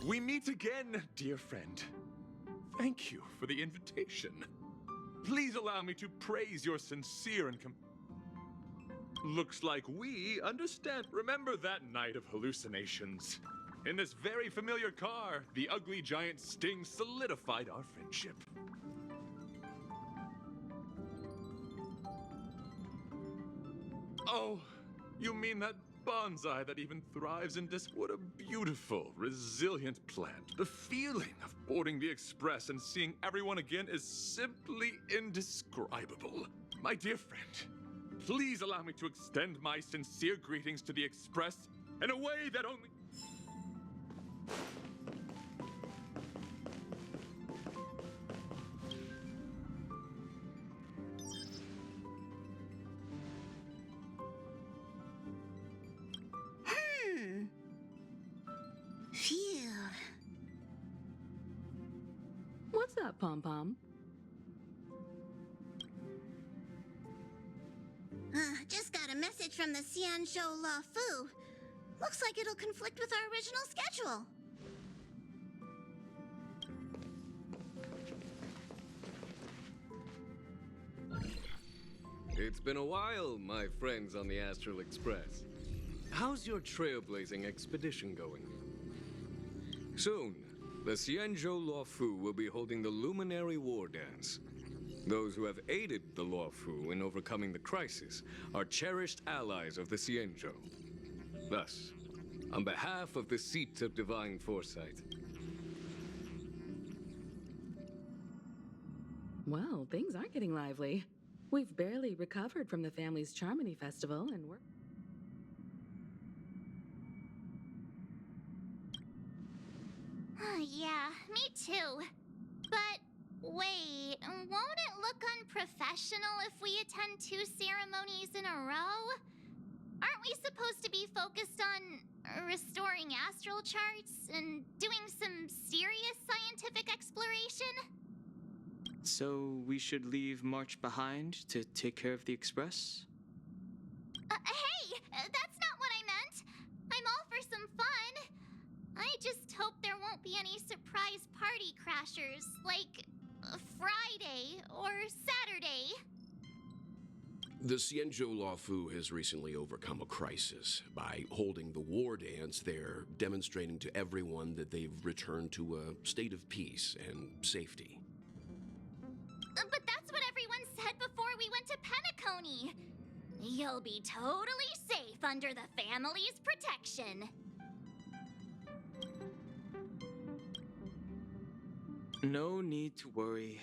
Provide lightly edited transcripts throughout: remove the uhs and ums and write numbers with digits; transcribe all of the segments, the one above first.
We meet again, dear friend. Thank you for the invitation. Please allow me to praise your sincere and Looks like we understand. Remember that night of hallucinations? In this very familiar car, the ugly giant Sting solidified our friendship. Oh, you mean that bonsai that even thrives in What a beautiful, resilient plant. The feeling of boarding the express and seeing everyone again is simply indescribable. My dear friend, please allow me to extend my sincere greetings to the express in a way that only... Phew. What's up, Pom-Pom? Just got a message from the Xianzhou La Fu. Looks like it'll conflict with our original schedule. It's been a while, my friends on the Astral Express. How's your trailblazing expedition going? Soon, the Xianzhou La Fu will be holding the Luminary War Dance. Those who have aided the La Fu in overcoming the crisis are cherished allies of the Xianzhou. Thus, on behalf of the Seat of Divine Foresight... Well, things aren't getting lively. We've barely recovered from the family's Charmony Festival, and we're... Yeah, me too. But wait, won't it look unprofessional if we attend 2 ceremonies in a row? Aren't we supposed to be focused on restoring astral charts and doing some serious scientific exploration? So we should leave March behind to take care of the Express? Hey, that's not what I meant. I'm all for some fun. I just hope there won't be any surprise party crashers, like Friday or Saturday. The Xianzhou La Fu has recently overcome a crisis. By holding the war dance, they're demonstrating to everyone that they've returned to a state of peace and safety. But that's what everyone said before we went to Penacony. You'll be totally safe under the family's protection. No need to worry.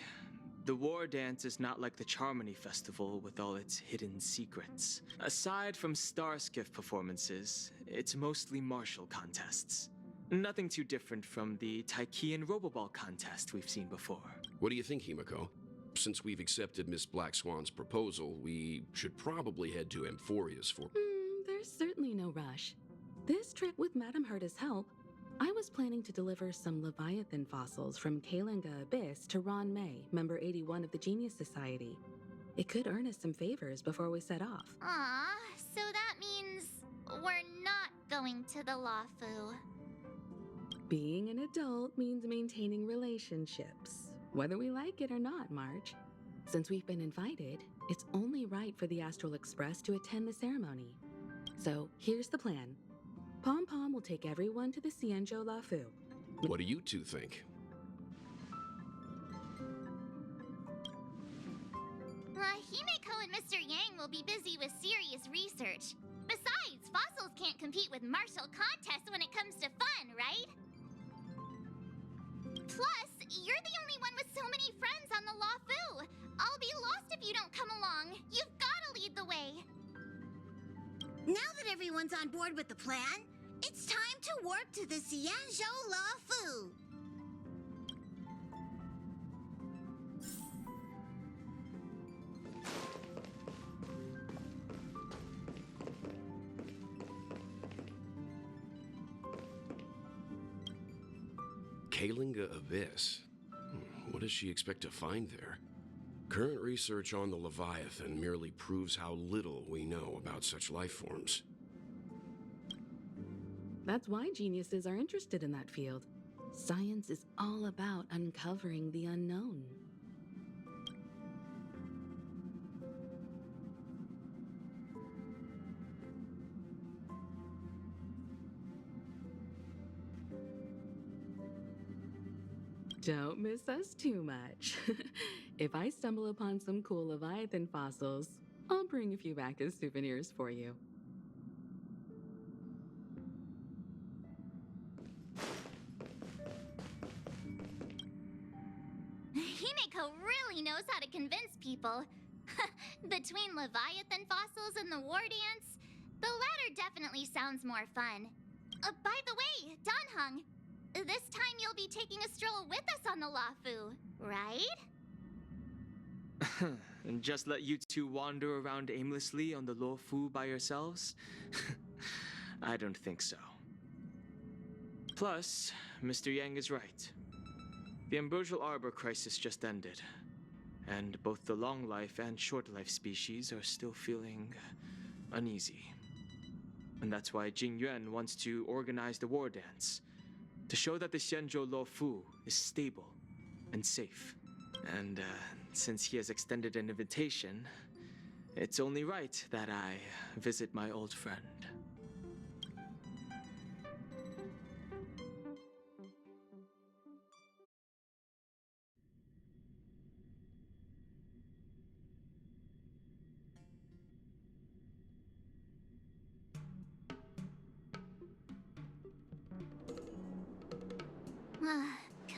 The war dance is not like the Charmony Festival with all its hidden secrets. Aside from Starskiff performances, it's mostly martial contests. Nothing too different from the Taiki and Roboball contest we've seen before. What do you think, Himiko? Since we've accepted Miss Black Swan's proposal, we should probably head to Amphoria's for... There's certainly no rush. This trip with Madame Herta's help, I was planning to deliver some Leviathan fossils from Kalinga Abyss to Ron May, member 81 of the Genius Society. It could earn us some favors before we set off. Aw, so that means we're not going to the La Fu. Being an adult means maintaining relationships, whether we like it or not, Marge. Since we've been invited, it's only right for the Astral Express to attend the ceremony. So here's the plan. Pom-Pom will take everyone to the Xianzhou La Fu. What do you two think? Himeko and Mr. Yang will be busy with serious research. Besides, fossils can't compete with martial contests when it comes to fun, right? Plus, you're the only one with so many friends on the La Fu. I'll be lost if you don't come along. You've gotta lead the way. Now that everyone's on board with the plan, it's time to work to the Xianzhou La Fu. Kalinga Abyss? What does she expect to find there? Current research on the Leviathan merely proves how little we know about such life forms. That's why geniuses are interested in that field. Science is all about uncovering the unknown. Don't miss us too much. If I stumble upon some cool Leviathan fossils, I'll bring a few back as souvenirs for you. Himeko really knows how to convince people. Between Leviathan fossils and the war dance, the latter definitely sounds more fun. By the way, Danheng, this time you'll be taking a stroll with us on the Luofu, right? And just let you two wander around aimlessly on the Luofu by yourselves? I don't think so. Plus, Mr. Yang is right. The Ambrosial Arbor crisis just ended, and both the long life and short life species are still feeling uneasy. And that's why Jing Yuan wants to organize the war dance, to show that the Xianzhou Luofu is stable and safe. And since he has extended an invitation, it's only right that I visit my old friend.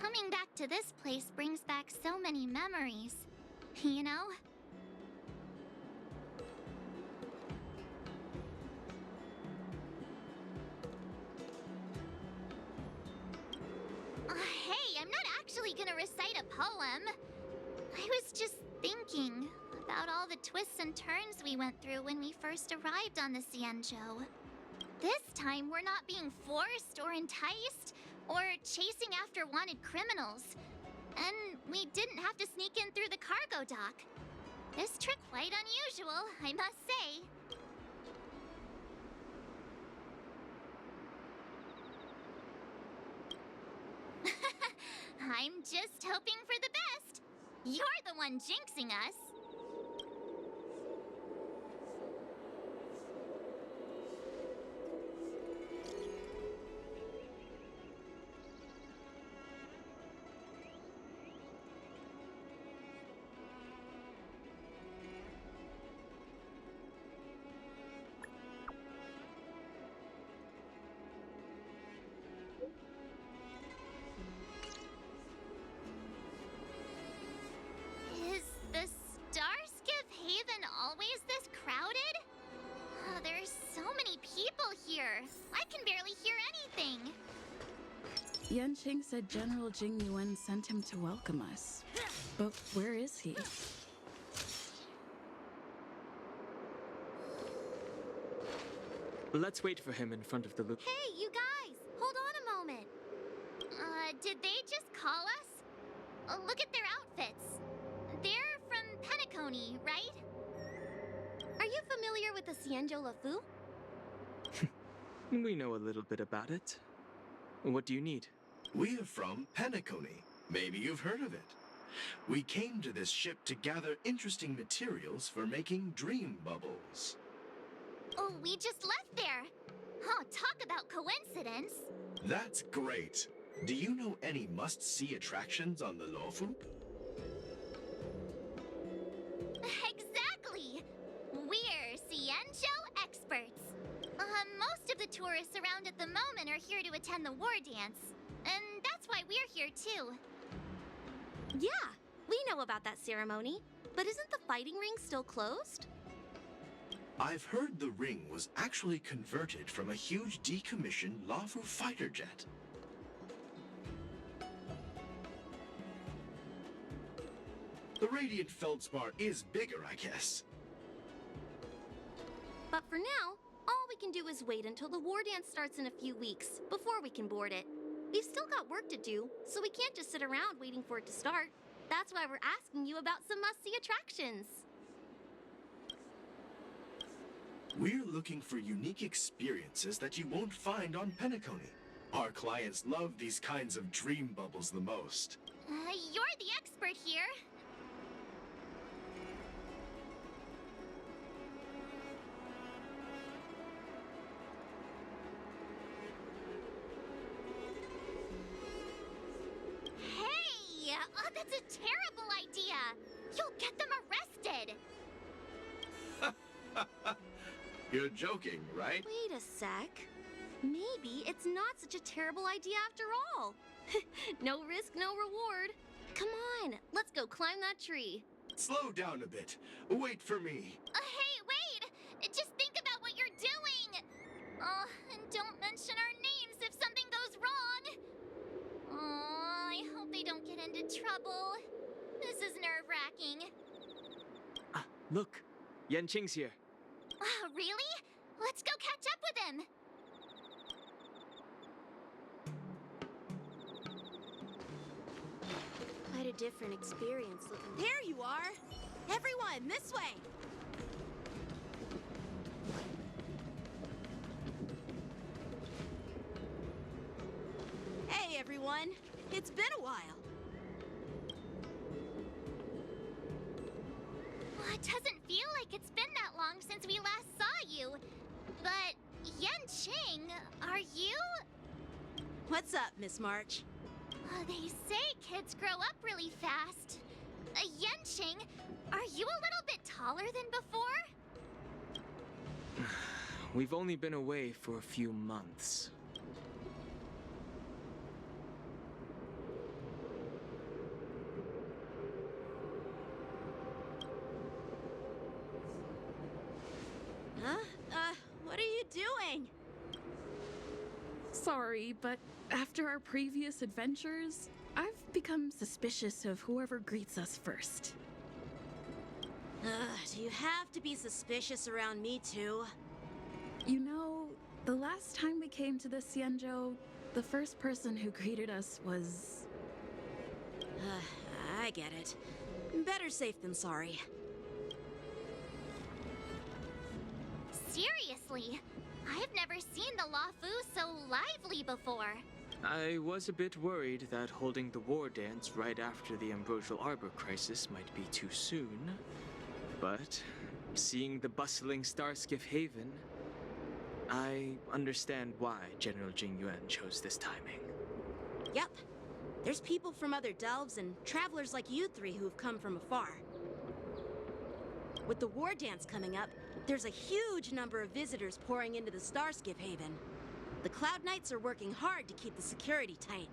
Coming back to this place brings back so many memories, you know? Hey, I'm not actually gonna recite a poem. I was just thinking about all the twists and turns we went through when we first arrived on the Xianzhou. This time, we're not being forced or enticed, or chasing after wanted criminals. And we didn't have to sneak in through the cargo dock. This trip quite unusual, I must say. I'm just hoping for the best. You're the one jinxing us. Is the Starskiff Haven always this crowded? Oh, there's so many people here. I can barely hear anything. Yan Qing said General Jing Yuan sent him to welcome us. But where is he? Let's wait for him in front of the loop. Hey, you guys! Hold on a moment. Did they just call us? Look at their outfits. They're from Penacony, right? Are you familiar with the Xianzhou Luofu? We know a little bit about it. What do you need? We are from Penacony. Maybe you've heard of it. We came to this ship to gather interesting materials for making dream bubbles. Oh, we just left there. Oh, talk about coincidence. That's great. Do you know any must-see attractions on the Luofu? Exactly! We're Xianzhou experts. Most of the tourists around at the moment are here to attend the war dance. And that's why we're here too. Yeah, we know about that ceremony. But isn't the fighting ring still closed? I've heard the ring was actually converted from a huge decommissioned Luofu fighter jet. The radiant feldspar is bigger, I guess. But for now, all we can do is wait until the war dance starts in a few weeks before we can board it. We've still got work to do, so we can't just sit around waiting for it to start. That's why we're asking you about some must-see attractions. We're looking for unique experiences that you won't find on Penacony. Our clients love these kinds of dream bubbles the most. You're the expert here. Hey! Oh, that's a terrible idea! You'll get them arrested! You're joking, right? Wait a sec. Maybe it's not such a terrible idea after all. No risk, no reward. Come on, let's go climb that tree. Slow down a bit. Wait for me. Hey, wait! Just think about what you're doing! Oh, and don't mention our names if something goes wrong! Oh, I hope they don't get into trouble. This is nerve-wracking. Look, Yan Qing's here. Oh, really? Let's go catch up with him! Quite a different experience looking. There you are! Everyone, this way! Hey, everyone! It's been a while. Well, it doesn't feel like it's been that long since we last saw you. But, Yan Qing, are you? What's up, Miss March? They say kids grow up really fast. Yan Qing, are you a little bit taller than before? We've only been away for a few months. Huh? What are you doing? Sorry, but after our previous adventures, I've become suspicious of whoever greets us first. Do you have to be suspicious around me, too? You know, the last time we came to the Xianzhou, the first person who greeted us was... I get it. Better safe than sorry. Seriously, I've never seen the Luofu so lively before. I was a bit worried that holding the war dance right after the Ambrosial Arbor crisis might be too soon. But seeing the bustling Starskiff Haven, I understand why General Jing Yuan chose this timing. Yep. There's people from other delves and travelers like you three who've come from afar. With the war dance coming up, there's a huge number of visitors pouring into the Starskiff Haven. The Cloud Knights are working hard to keep the security tight.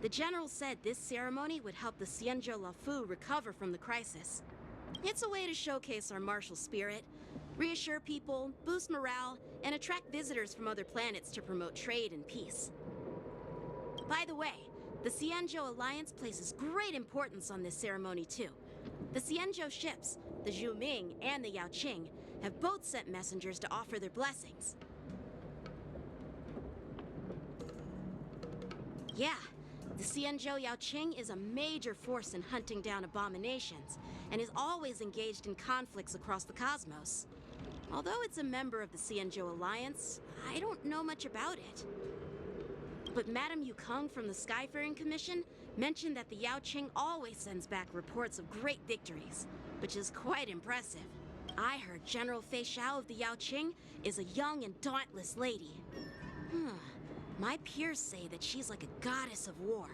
The General said this ceremony would help the Xianzhou Luofu recover from the crisis. It's a way to showcase our martial spirit, reassure people, boost morale, and attract visitors from other planets to promote trade and peace. By the way, the Xianzhou Alliance places great importance on this ceremony too. The Xianzhou ships, the Zhu Ming and the Yao Qing, have both sent messengers to offer their blessings. Yeah, the Xianzhou Yao Qing is a major force in hunting down abominations, and is always engaged in conflicts across the cosmos. Although it's a member of the Xianzhou Alliance, I don't know much about it. But Madame Yukong from the Skyfaring Commission mentioned that the Yao Qing always sends back reports of great victories, which is quite impressive. I heard General Fei Xiao of the Yao Qing is a young and dauntless lady. My peers say that she's like a goddess of war,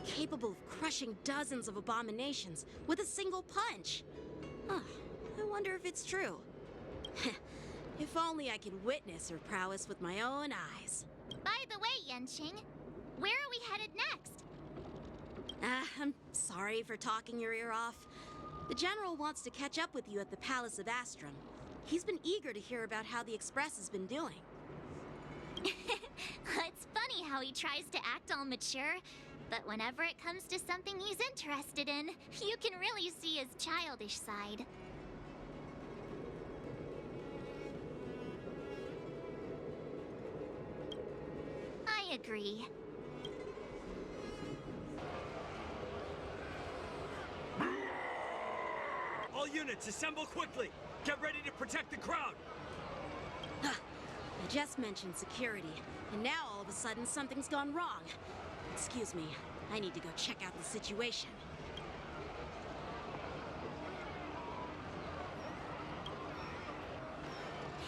capable of crushing dozens of abominations with a single punch. I wonder if it's true. If only I could witness her prowess with my own eyes. By the way, Yan Qing, where are we headed next? I'm sorry for talking your ear off. The General wants to catch up with you at the Palace of Astrum. He's been eager to hear about how the Express has been doing. It's funny how he tries to act all mature, but whenever it comes to something he's interested in, you can really see his childish side. I agree. All units, assemble quickly! Get ready to protect the crowd! I just mentioned security, and now all of a sudden something's gone wrong. Excuse me, I need to go check out the situation.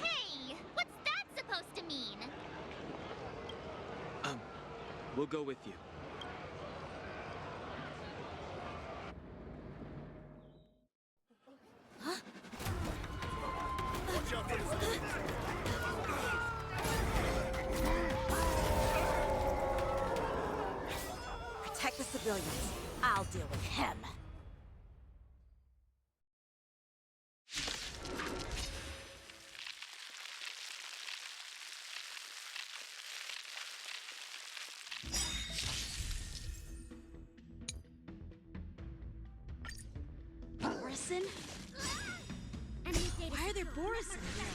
Hey, what's that supposed to mean? We'll go with you. Protect the civilians. I'll deal with him. Borison? Why are there Borison here?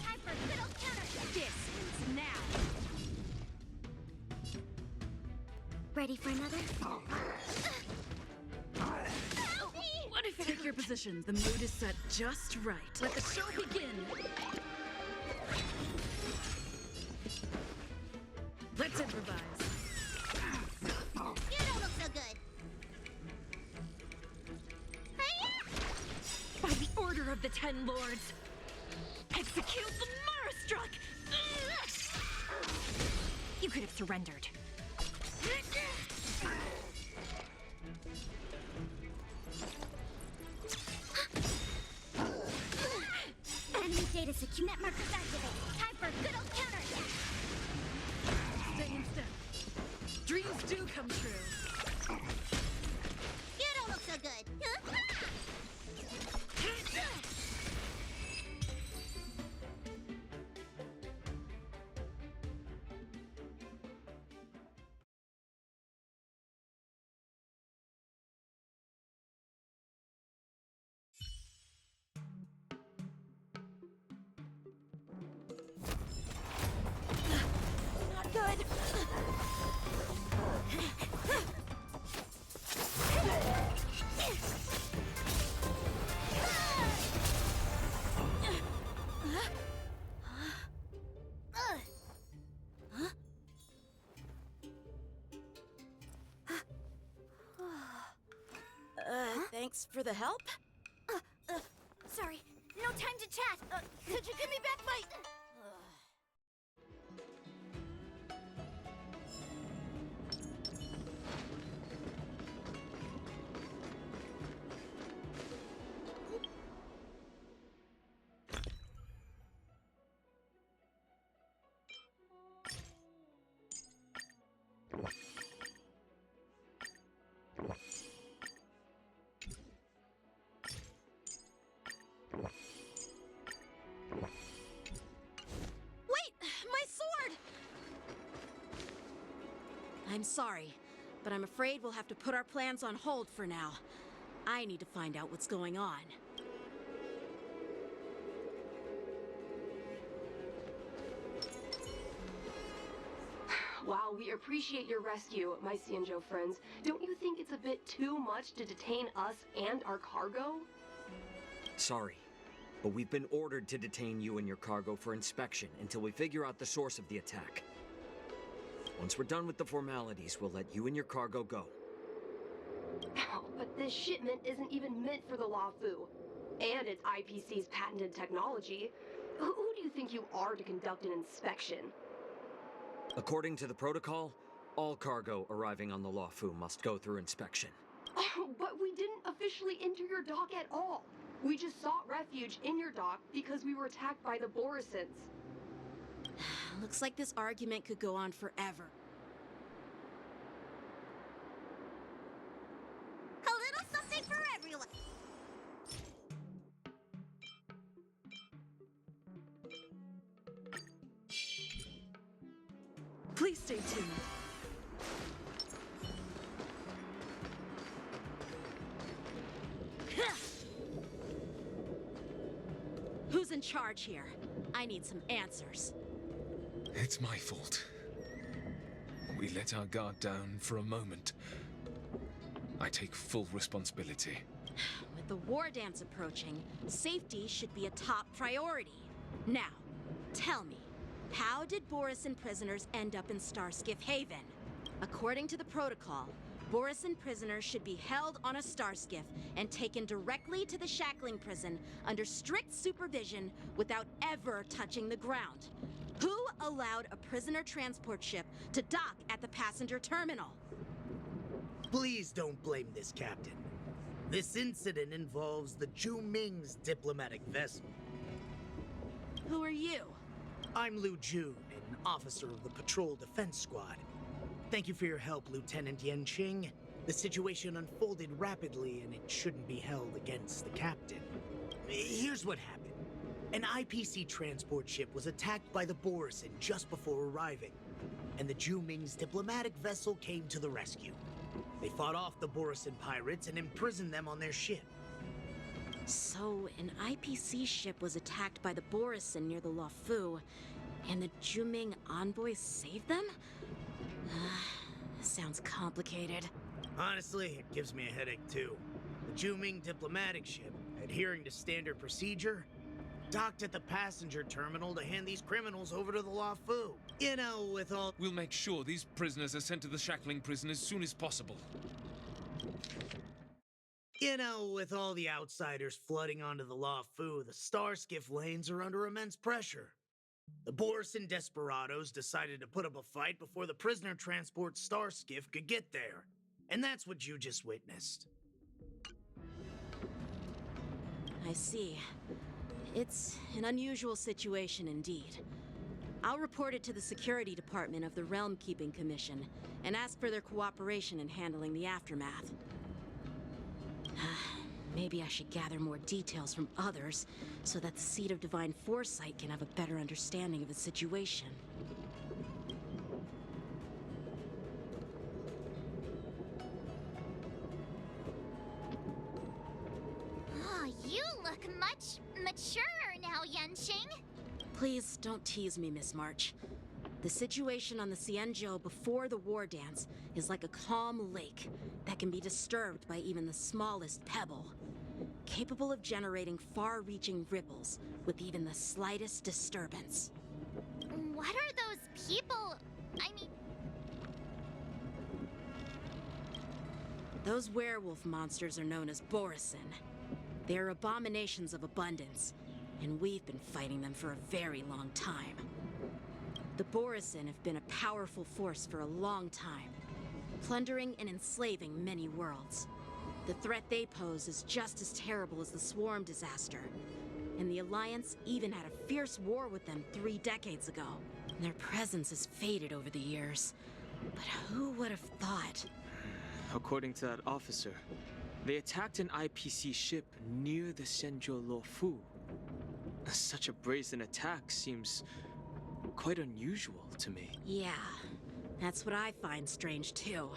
Time for a good old counter. This ends now. Ready for another? Help me! What if Take your positions. The mood is set just right. Let the show begin. Let's improvise. You don't look so good. Hiya! By the order of the Ten Lords, execute the Marastruck! You could have surrendered. Enemy data secure. Net markers activated. Time for a good old counter. Stay in step. Dreams do come true. You don't look so good. Not good. Thanks for the help. Sorry, no time to chat. Could you give me back my... I'm sorry, but I'm afraid we'll have to put our plans on hold for now. I need to find out what's going on. While we appreciate your rescue, my Xianzhou friends, don't you think it's a bit too much to detain us and our cargo? Sorry, but we've been ordered to detain you and your cargo for inspection until we figure out the source of the attack. Once we're done with the formalities, we'll let you and your cargo go. Oh, but this shipment isn't even meant for the Luofu. And it's IPC's patented technology. Who do you think you are to conduct an inspection? According to the protocol, all cargo arriving on the Luofu must go through inspection. Oh, but we didn't officially enter your dock at all. We just sought refuge in your dock because we were attacked by the Borisons. Looks like this argument could go on forever. A little something for everyone. Please stay tuned. Who's in charge here? I need some answers. It's my fault. We let our guard down for a moment. I take full responsibility. With the war dance approaching, safety should be a top priority. Now, tell me, How did Borisin prisoners end up in Starskiff Haven? According to the protocol, Borisin prisoners should be held on a Starskiff and taken directly to the shackling prison under strict supervision without ever touching the ground. Who allowed a prisoner transport ship to dock at the passenger terminal? Please don't blame this, Captain. This incident involves the Zhu Ming's diplomatic vessel. Who are you? I'm Lu Jun, an officer of the Patrol Defense Squad. Thank you for your help, Lieutenant Yan Qing. The situation unfolded rapidly, and it shouldn't be held against the captain. Here's what happened. An IPC transport ship was attacked by the Borisin just before arriving, and the Zhu Ming's diplomatic vessel came to the rescue. They fought off the Borisin pirates and imprisoned them on their ship. So, an IPC ship was attacked by the Borisin near the Luofu, and the Zhu Ming envoys saved them? Sounds complicated. Honestly, it gives me a headache too. The Zhu Ming diplomatic ship, adhering to standard procedure, docked at the passenger terminal to hand these criminals over to the Luofu. You know, with all... We'll make sure these prisoners are sent to the shackling prison as soon as possible. You know, with all the outsiders flooding onto the Luofu, the Starskiff lanes are under immense pressure. The Borisin desperados decided to put up a fight before the prisoner transport Starskiff could get there. And that's what you just witnessed. I see. It's an unusual situation indeed. I'll report it to the security department of the Realm Keeping Commission and ask for their cooperation in handling the aftermath. Maybe I should gather more details from others so that the Seat of Divine Foresight can have a better understanding of the situation. Oh, you look much maturer now, Yan Qing. Please don't tease me, Miss March. The situation on the Xianzhou before the war dance is like a calm lake that can be disturbed by even the smallest pebble, capable of generating far-reaching ripples with even the slightest disturbance. What are those people? I mean... Those werewolf monsters are known as Borisin. They are abominations of abundance, and we've been fighting them for a very long time. The Borisin have been a powerful force for a long time, plundering and enslaving many worlds. The threat they pose is just as terrible as the Swarm disaster, and the Alliance even had a fierce war with them 3 decades ago. Their presence has faded over the years, but who would have thought? According to that officer, they attacked an IPC ship near the Shenzhou Luofu. Such a brazen attack seems quite unusual to me. Yeah, that's what I find strange too.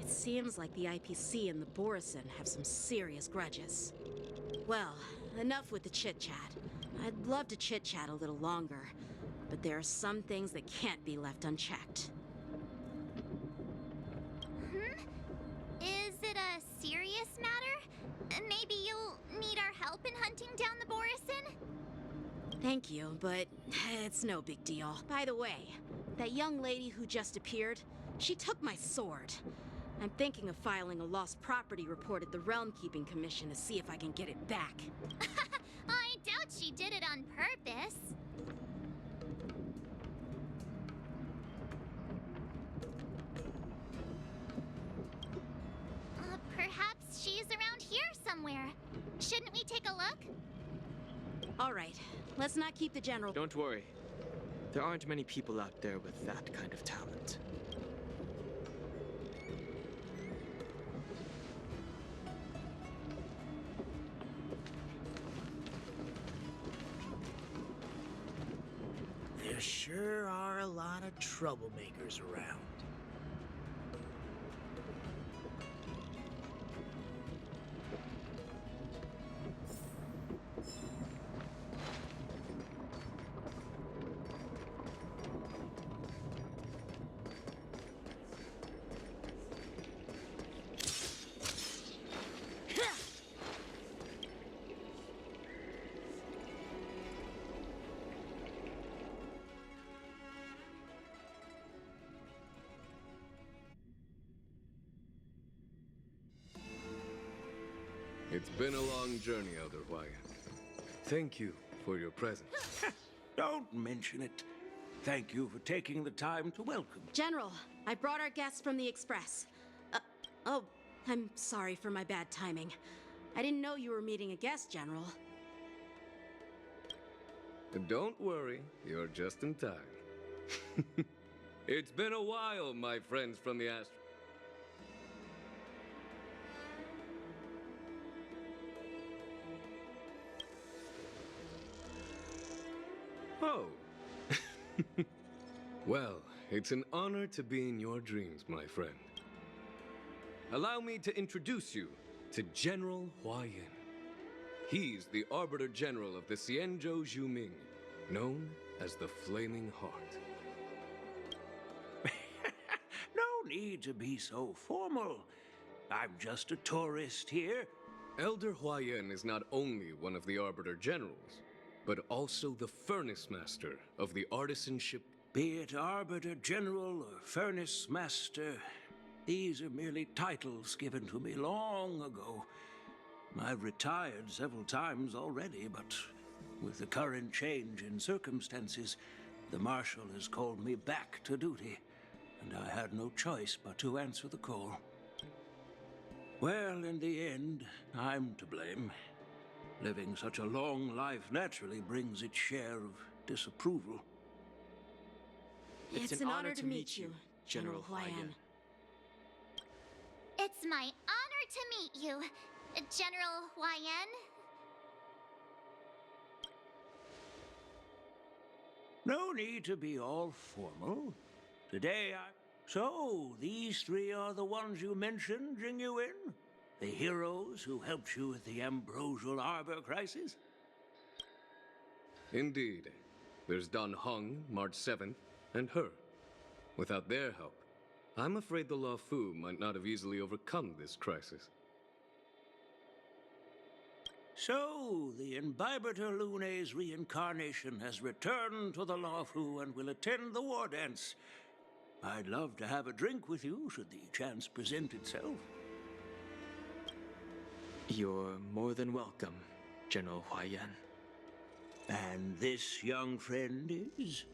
It seems like the IPC and the Borisin have some serious grudges. Well, enough with the chit-chat. I'd love to chit-chat a little longer, but there are some things that can't be left unchecked. Is it a serious matter? Maybe you'll need our help in hunting down the Borisin? Thank you, but it's no big deal. By the way, that young lady who just appeared, she took my sword. I'm thinking of filing a lost property report at the Realm Keeping Commission to see if I can get it back. I doubt she did it on purpose. Perhaps she's around here somewhere. Shouldn't we take a look? All right, let's not keep the general... Don't worry. There aren't many people out there with that kind of talent. There sure are a lot of troublemakers around. It's been a long journey, Elder Hwaiyan. Thank you for your presence. Don't mention it. Thank you for taking the time to welcome. General, I brought our guests from the Express. Oh, I'm sorry for my bad timing. I didn't know you were meeting a guest, General. Don't worry, you're just in time. It's been a while, my friends from the Astro... Oh. Well, it's an honor to be in your dreams, my friend. Allow me to introduce you to General Hwaiyan. He's the Arbiter General of the Xianzhou Zhuming, known as the Flaming Heart. No need to be so formal. I'm just a tourist here. Elder Hwaiyan is not only one of the Arbiter Generals, but also the Furnace Master of the Artisan Ship. Be it Arbiter General or Furnace Master, these are merely titles given to me long ago. I've retired several times already, but with the current change in circumstances, the Marshal has called me back to duty, and I had no choice but to answer the call. Well, in the end, I'm to blame. Living such a long life naturally brings its share of disapproval. It's an honor to meet you, General Hwaiyan. It's my honor to meet you, General Hwaiyan. No need to be all formal. Today So, these three are the ones you mentioned, Jingyuin? The heroes who helped you with the Ambrosial Arbor crisis? Indeed. There's Dan Heng, March 7th, and her. Without their help, I'm afraid the Law Fu might not have easily overcome this crisis. So, the Imbibitor Lune's reincarnation has returned to the Law Fu and will attend the war dance. I'd love to have a drink with you, should the chance present itself. You're more than welcome, General Hwaiyan. And this young friend is?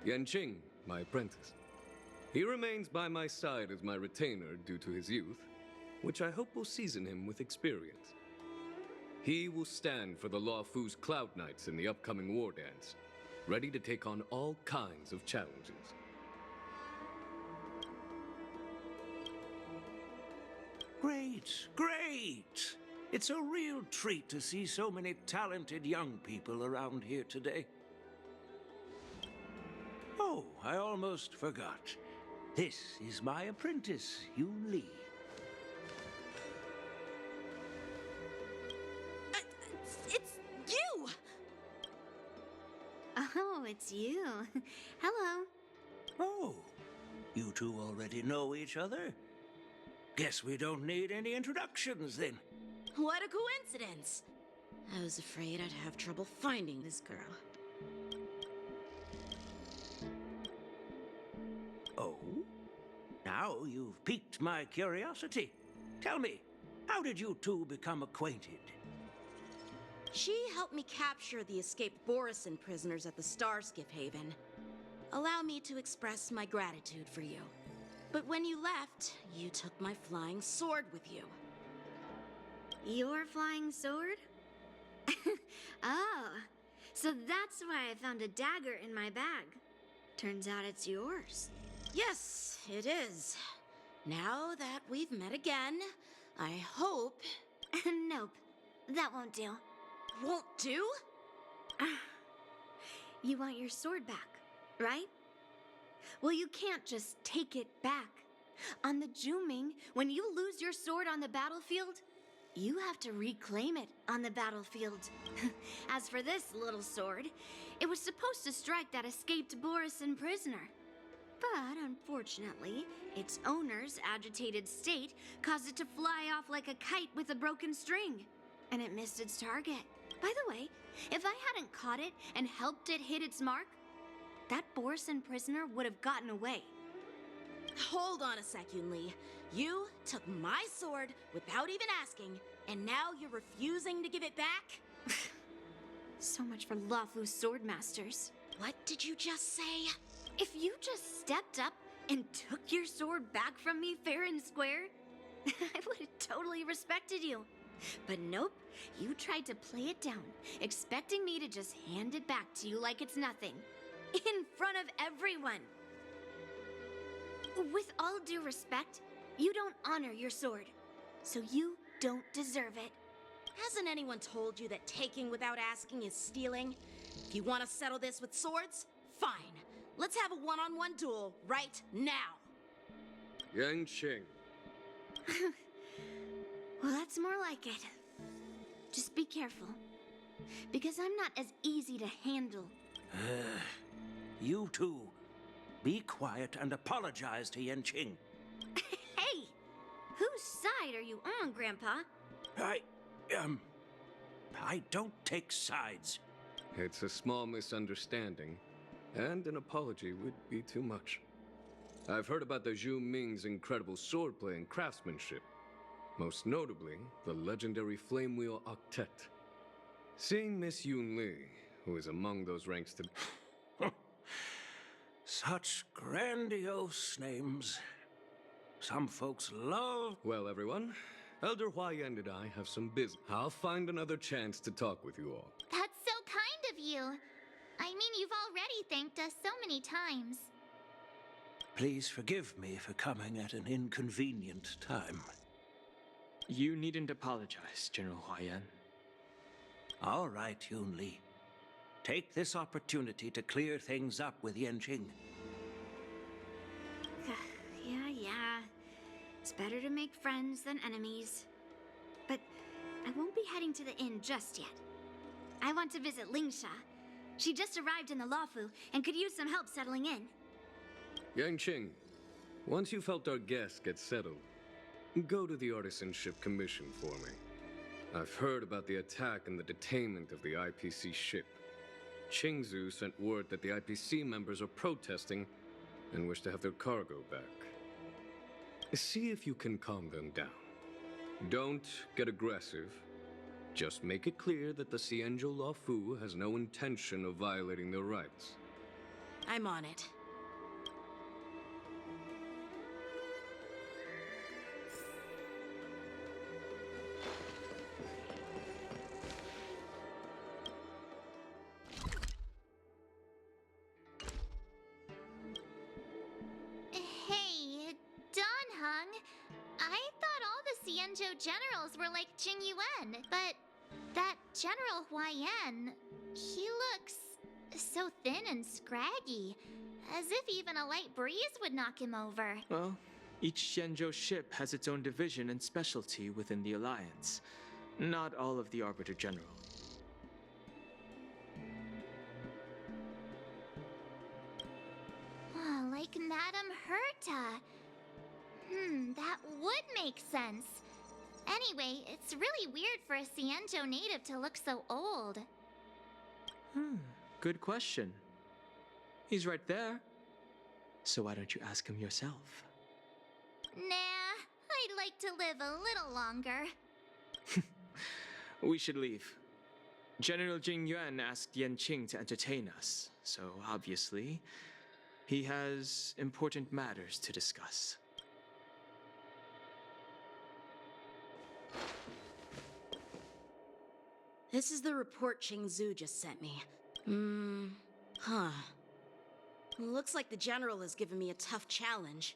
Yan Qing, my apprentice. He remains by my side as my retainer due to his youth, which I hope will season him with experience. He will stand for the Law Fu's Cloud Knights in the upcoming war dance, ready to take on all kinds of challenges. Great, great! It's a real treat to see so many talented young people around here today. Oh, I almost forgot. This is my apprentice, Yun Li. It's you! Oh, it's you. Hello. Oh, you two already know each other? Guess we don't need any introductions, then. What a coincidence! I was afraid I'd have trouble finding this girl. Oh? Now you've piqued my curiosity. Tell me, how did you two become acquainted? She helped me capture the escaped Borisin prisoners at the Starskiff Haven. Allow me to express my gratitude for you. But when you left, you took my flying sword with you. Your flying sword? Oh, so that's why I found a dagger in my bag. Turns out it's yours. Yes, it is. Now that we've met again, I hope... Nope, that won't do. Won't do? You want your sword back, right? Well, you can't just take it back. On the Zhuming, when you lose your sword on the battlefield, you have to reclaim it on the battlefield. As for this little sword, it was supposed to strike that escaped Borisin prisoner. But unfortunately, its owner's agitated state caused it to fly off like a kite with a broken string, and it missed its target. By the way, if I hadn't caught it and helped it hit its mark, that Borisin prisoner would have gotten away. Hold on a sec, Yun Li. You took my sword without even asking, and now you're refusing to give it back? So much for Luofu's sword masters. What did you just say? If you just stepped up and took your sword back from me fair and square, I would have totally respected you. But nope, you tried to play it down, expecting me to just hand it back to you like it's nothing. In front of everyone. With all due respect, you don't honor your sword. So you don't deserve it. Hasn't anyone told you that taking without asking is stealing? If you want to settle this with swords, fine. Let's have a one-on-one duel right now. Yan Qing. Well, that's more like it. Just be careful. Because I'm not as easy to handle. You two, be quiet and apologize to Yan Qing. Hey! Whose side are you on, Grandpa? I don't take sides. It's a small misunderstanding, and an apology would be too much. I've heard about the Zhu Ming's incredible swordplay and craftsmanship. Most notably, the legendary Flame Wheel Octet. Seeing Miss Yun Li, who is among those ranks to... Such grandiose names. Some folks love... Well, everyone, Elder Huayan and I have some business. I'll find another chance to talk with you all. That's so kind of you. I mean, you've already thanked us so many times. Please forgive me for coming at an inconvenient time. You needn't apologize, General Huayan. All right, Yun Li. Take this opportunity to clear things up with Yan Qing. Yeah. It's better to make friends than enemies. But I won't be heading to the inn just yet. I want to visit Lingsha. She just arrived in the Luofu and could use some help settling in. Yan Qing, once you've helped our guests get settled, go to the Artisanship Commission for me. I've heard about the attack and the detainment of the IPC ship. Qingzu sent word that the IPC members are protesting and wish to have their cargo back. See if you can calm them down. Don't get aggressive. Just make it clear that the Xianzhou Luofu has no intention of violating their rights. I'm on it. Hey, Donhung. I thought all the Xianzhou generals were like Jing Yuan, but that General Huayan, he looks so thin and scraggy, as if even a light breeze would knock him over. Well, each Xianzhou ship has its own division and specialty within the Alliance. Not all of the Arbiter General. Oh, like Madame Herta. That would make sense. Anyway, it's really weird for a Xianzhou native to look so old. Good question. He's right there. So why don't you ask him yourself? Nah, I'd like to live a little longer. We should leave. General Jing Yuan asked Yan Qing to entertain us, so obviously, he has important matters to discuss. This is the report Qingzu just sent me. Looks like the general has given me a tough challenge.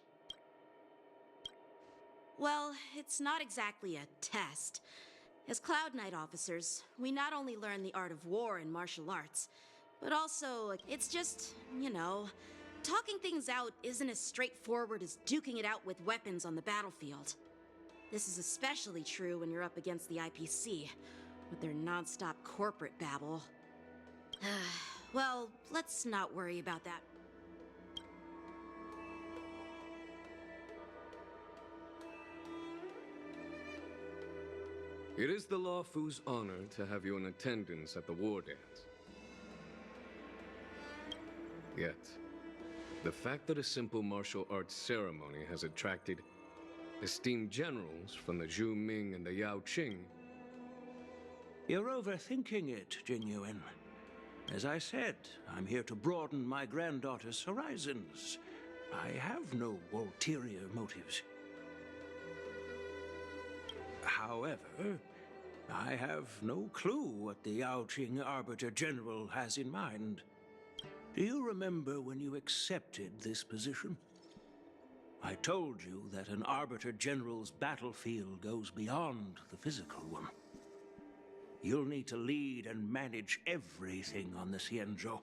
Well, it's not exactly a test. As Cloud Knight officers, we not only learn the art of war and martial arts, but also, it's just, talking things out isn't as straightforward as duking it out with weapons on the battlefield. This is especially true when you're up against the IPC, with their non-stop corporate babble. Well, let's not worry about that. It is the Luofu's honor to have you in attendance at the war dance. Yet, The fact that a simple martial arts ceremony has attracted esteemed generals from the Zhu Ming and the Yao Qing. You're overthinking it, Jingyuan. As I said, I'm here to broaden my granddaughter's horizons. I have no ulterior motives. However, I have no clue what the Yao Qing Arbiter General has in mind. Do you remember when you accepted this position? I told you that an Arbiter General's battlefield goes beyond the physical one. You'll need to lead and manage everything on the Xianzhou.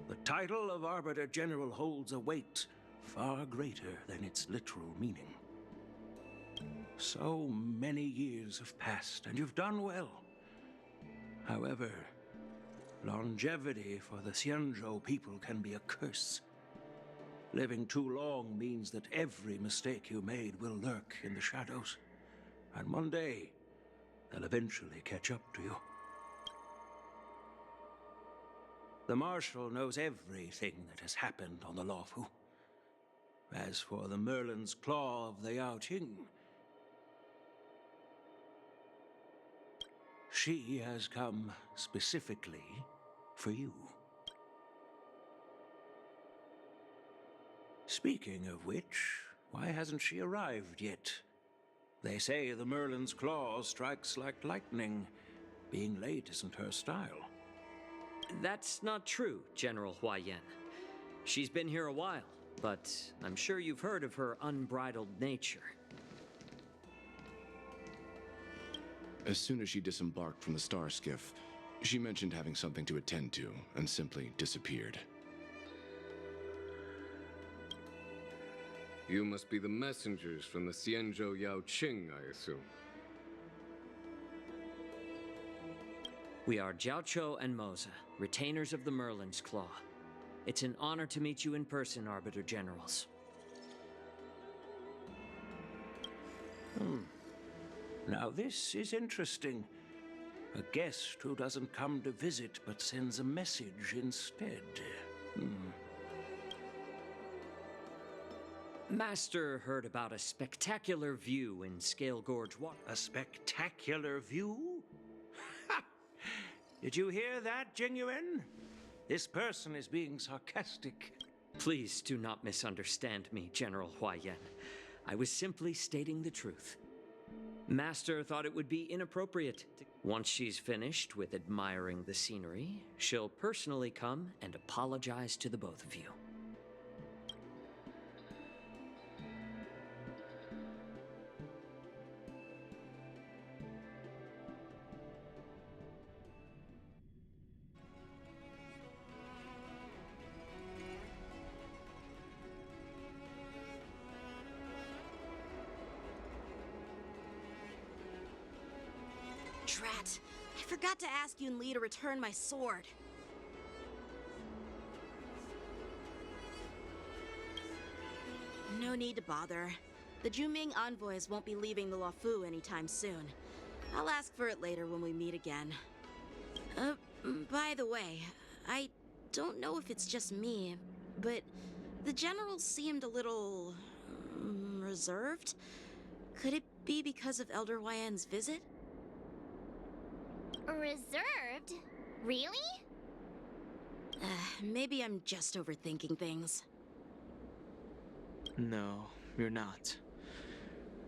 The title of Arbiter General holds a weight far greater than its literal meaning. So many years have passed, and you've done well. However, longevity for the Xianzhou people can be a curse. Living too long means that every mistake you made will lurk in the shadows. And one day, they'll eventually catch up to you. The Marshal knows everything that has happened on the Luofu. As for the Merlin's Claw of the Yao Qing, she has come specifically for you. Speaking of which, why hasn't she arrived yet? They say the Merlin's Claw strikes like lightning. Being late isn't her style. That's not true, General Huaiyan. She's been here a while, but I'm sure you've heard of her unbridled nature. As soon as she disembarked from the star skiff, she mentioned having something to attend to and simply disappeared. You must be the messengers from the Xianzhou Yao Qing, I assume. We are Jiaoqiu and Moza, retainers of the Merlin's Claw. It's an honor to meet you in person, Arbiter Generals. Now this is interesting. A guest who doesn't come to visit but sends a message instead. Master heard about a spectacular view in Scale Gorge Water. A spectacular view? Ha! Did you hear that, Jingyuan? This person is being sarcastic. Please do not misunderstand me, General Huaiyan. I was simply stating the truth. Master thought it would be inappropriate. Once she's finished with admiring the scenery, she'll personally come and apologize to the both of you. Drat. I forgot to ask Yun Li to return my sword. No need to bother. The Zhuming envoys won't be leaving the Luofu anytime soon. I'll ask for it later when we meet again. By the way, I don't know if it's just me, but the general seemed a little reserved. Could it be because of Elder Huaiyan's visit? Reserved? Really? Maybe I'm just overthinking things. No, you're not.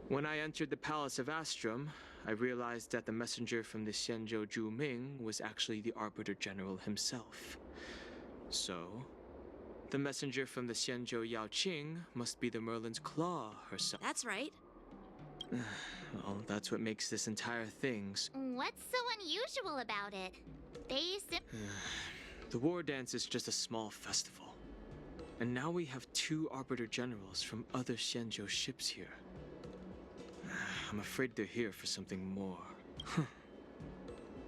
When I entered the Palace of Astrum, I realized that the messenger from the Xianzhou Zhu Ming was actually the Arbiter General himself. So, the messenger from the Xianzhou Yao Qing must be the Merlin's Claw herself. That's right. Well, that's what makes this entire thing. What's so unusual about it? The war dance is just a small festival. And now we have 2 Arbiter Generals from other Xianzhou ships here. I'm afraid they're here for something more.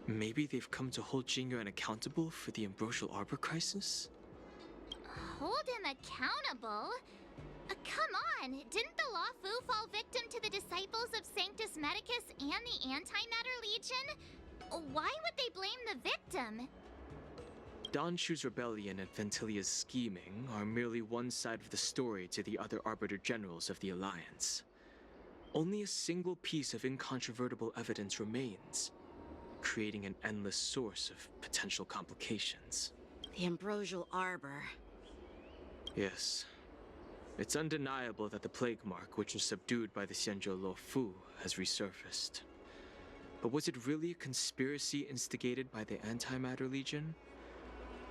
Maybe they've come to hold Jingyuan accountable for the Ambrosial Arbor crisis? Hold him accountable? Come on! Didn't the Luofu fall victim to the disciples of Sanctus Medicus and the Antimatter Legion? Why would they blame the victim? Donshu's rebellion and Ventilia's scheming are merely one side of the story to the other Arbiter Generals of the Alliance. Only a single piece of incontrovertible evidence remains, creating an endless source of potential complications. The Ambrosial Arbor. Yes. It's undeniable that the plague mark, which was subdued by the Xianzhou Luofu, has resurfaced. But was it really a conspiracy instigated by the Antimatter Legion?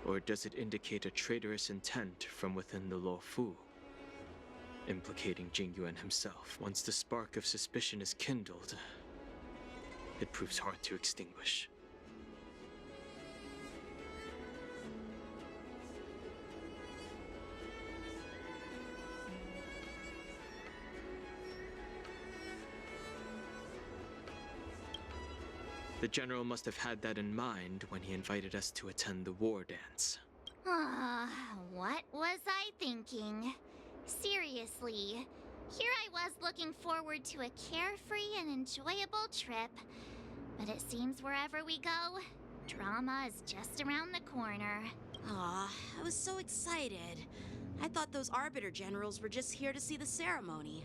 Or does it indicate a traitorous intent from within the Luofu, implicating Jingyuan himself? Once the spark of suspicion is kindled, it proves hard to extinguish. The General must have had that in mind when he invited us to attend the war dance. What was I thinking? Seriously, here I was looking forward to a carefree and enjoyable trip. But it seems wherever we go, drama is just around the corner. Aw, I was so excited. I thought those Arbiter Generals were just here to see the ceremony.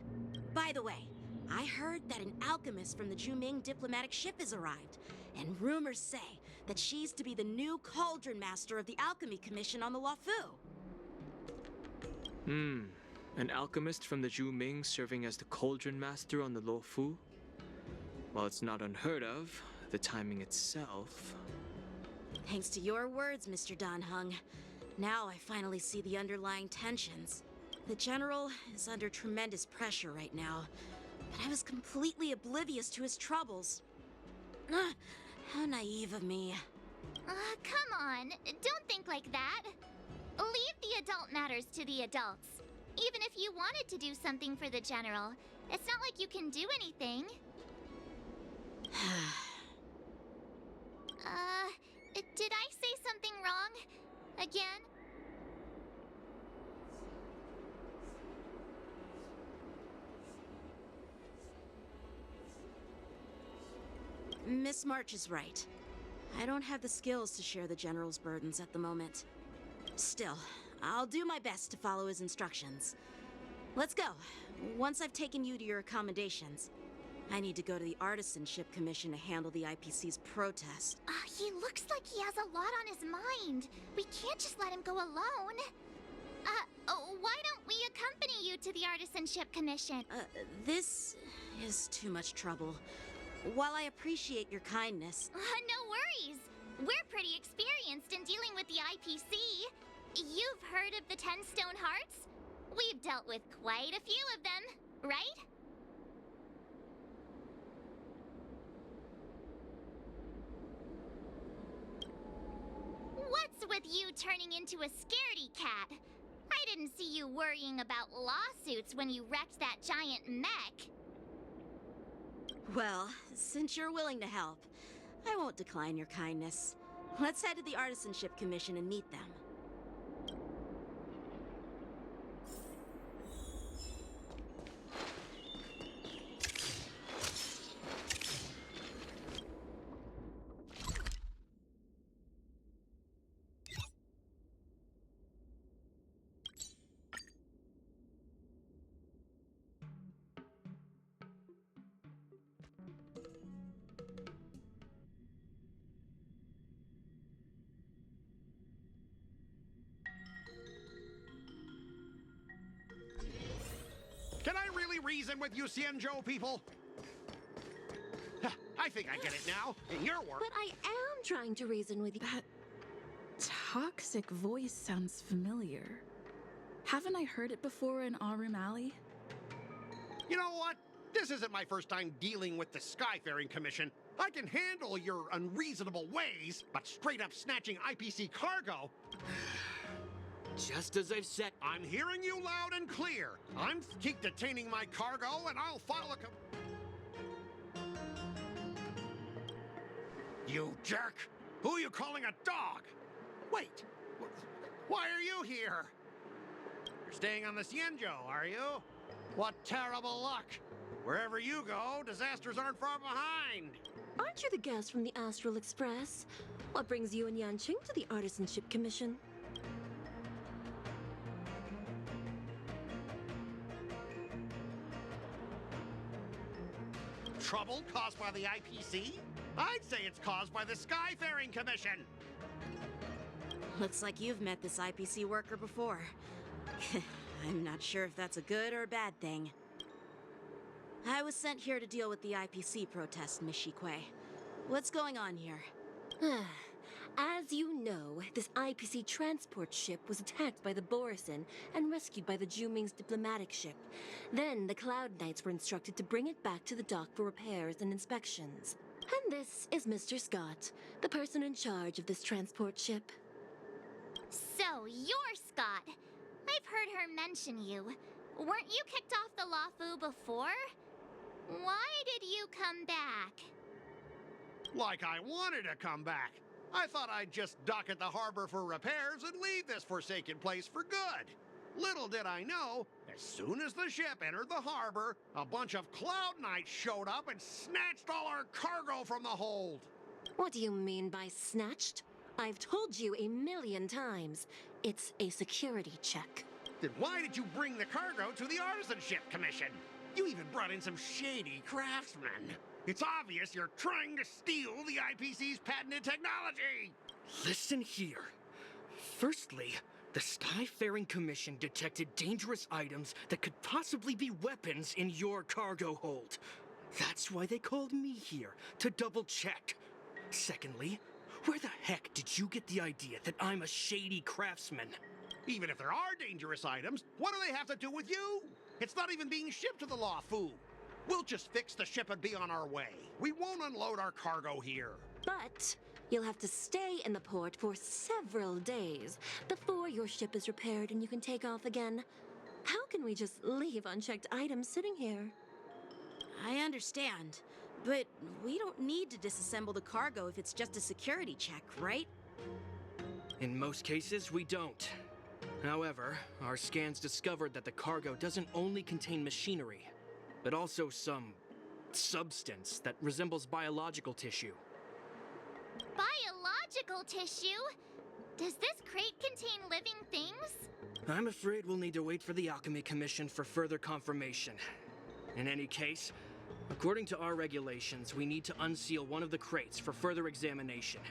By the way, I heard that an alchemist from the Juming diplomatic ship has arrived, and rumors say that she's to be the new Cauldron Master of the Alchemy Commission on the Luofu. An alchemist from the Juming serving as the Cauldron Master on the Luofu? While it's not unheard of, the timing itself... Thanks to your words, Mr. Dan Heng. Now I finally see the underlying tensions. The General is under tremendous pressure right now, but I was completely oblivious to his troubles. How naive of me. Come on, don't think like that. Leave the adult matters to the adults. Even if you wanted to do something for the General, it's not like you can do anything. Did I say something wrong? Again? Miss March is right. I don't have the skills to share the General's burdens at the moment. Still, I'll do my best to follow his instructions. Let's go. Once I've taken you to your accommodations, I need to go to the Artisanship Commission to handle the IPC's protest. He looks like he has a lot on his mind. We can't just let him go alone. Why don't we accompany you to the Artisanship Commission? This is too much trouble. While I appreciate your kindness... No worries. We're pretty experienced in dealing with the IPC. You've heard of the 10 Stone Hearts? We've dealt with quite a few of them, right? What's with you turning into a scaredy cat? I didn't see you worrying about lawsuits when you wrecked that giant mech. Well, since you're willing to help, I won't decline your kindness. Let's head to the Artisanship Commission and meet them. Can I really reason with you Xianzhou people? I think I get it now. In your work. But I am trying to reason with you. That toxic voice sounds familiar. Haven't I heard it before in Aurum Alley? You know what? This isn't my first time dealing with the Skyfaring Commission. I can handle your unreasonable ways, but straight up snatching IPC cargo... Just as I've said... I'm hearing you loud and clear. Keep detaining my cargo, and I'll file a... You jerk! Who are you calling a dog? Wait, why are you here? You're staying on the Xianzhou, are you? What terrible luck! Wherever you go, disasters aren't far behind. Aren't you the guest from the Astral Express? What brings you and Yan Qing to the Artisanship Commission? Trouble caused by the IPC? I'd say it's caused by the Skyfaring Commission. Looks like you've met this IPC worker before. I'm not sure if that's a good or a bad thing. I was sent here to deal with the IPC protest, Miss Shikwe. What's going on here? As you know, this IPC transport ship was attacked by the Borisin and rescued by the Juming's diplomatic ship. Then the Cloud Knights were instructed to bring it back to the dock for repairs and inspections. And this is Mr. Scott, the person in charge of this transport ship. So, you're Scott. I've heard her mention you. Weren't you kicked off the Lafu before? Why did you come back? Like I wanted to come back. I thought I'd just dock at the harbor for repairs and leave this forsaken place for good. Little did I know, as soon as the ship entered the harbor, a bunch of Cloud Knights showed up and snatched all our cargo from the hold. What do you mean by snatched? I've told you 1,000,000 times. It's a security check. Then why did you bring the cargo to the Artisanship Commission? You even brought in some shady craftsmen. It's obvious you're trying to steal the IPC's patented technology! Listen here. Firstly, the Skyfaring Commission detected dangerous items that could possibly be weapons in your cargo hold. That's why they called me here, to double-check. Secondly, where the heck did you get the idea that I'm a shady craftsman? Even if there are dangerous items, what do they have to do with you? It's not even being shipped to the Lafu. We'll just fix the ship and be on our way. We won't unload our cargo here. But you'll have to stay in the port for several days before your ship is repaired and you can take off again. How can we just leave unchecked items sitting here? I understand, but we don't need to disassemble the cargo if it's just a security check, right? In most cases, we don't. However, our scans discovered that the cargo doesn't only contain machinery, but also some substance that resembles biological tissue. Biological tissue? Does this crate contain living things? I'm afraid we'll need to wait for the Alchemy Commission for further confirmation. In any case, according to our regulations, we need to unseal one of the crates for further examination.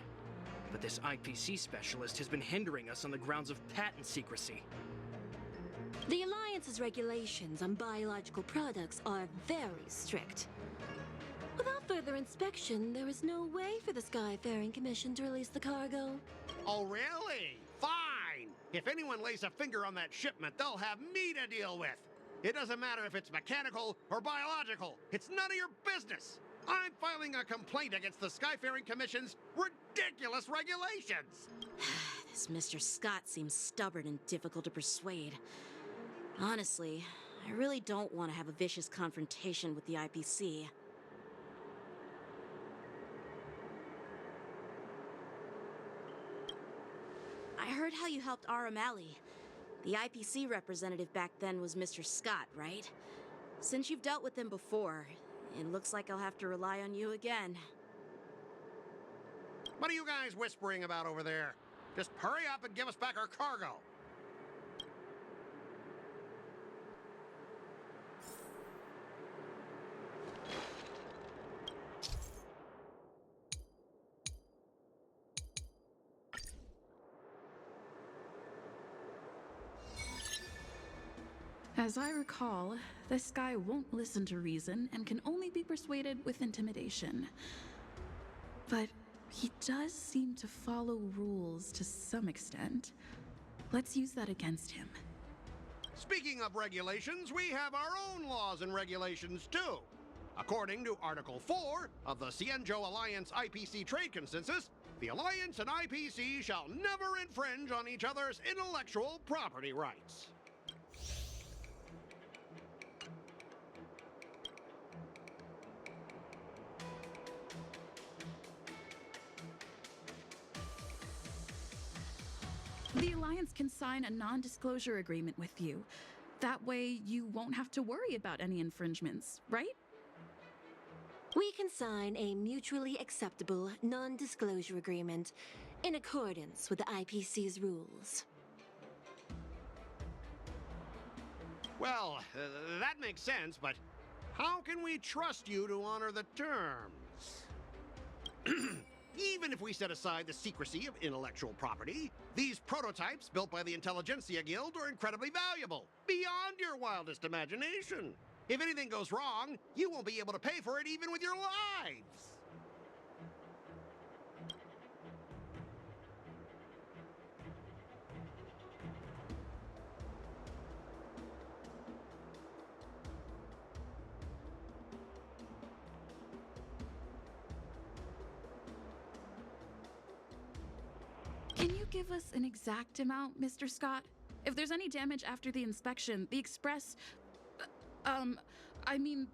But this IPC specialist has been hindering us on the grounds of patent secrecy. The Alliance's regulations on biological products are very strict. Without further inspection, there is no way for the Skyfaring Commission to release the cargo. Oh, really? Fine! If anyone lays a finger on that shipment, they'll have me to deal with. It doesn't matter if it's mechanical or biological. It's none of your business. I'm filing a complaint against the Skyfaring Commission's ridiculous regulations. This Mr. Scott seems stubborn and difficult to persuade. Honestly, I really don't want to have a vicious confrontation with the IPC. I heard how you helped Aramali. The IPC representative back then was Mr. Scott, right? Since you've dealt with him before, it looks like I'll have to rely on you again. What are you guys whispering about over there? Just hurry up and give us back our cargo. As I recall, this guy won't listen to reason and can only be persuaded with intimidation. But he does seem to follow rules to some extent. Let's use that against him. Speaking of regulations, we have our own laws and regulations too. According to Article 4 of the Xianzhou Alliance IPC Trade Consensus, the Alliance and IPC shall never infringe on each other's intellectual property rights. The Alliance can sign a non-disclosure agreement with you. That way, you won't have to worry about any infringements, right? We can sign a mutually acceptable non-disclosure agreement in accordance with the IPC's rules. Well, that makes sense, but how can we trust you to honor the terms? Even if we set aside the secrecy of intellectual property, these prototypes built by the Intelligentsia Guild are incredibly valuable, beyond your wildest imagination. If anything goes wrong, you won't be able to pay for it even with your lives. Can you give us an exact amount, Mr. Scott? If there's any damage after the inspection, the Express...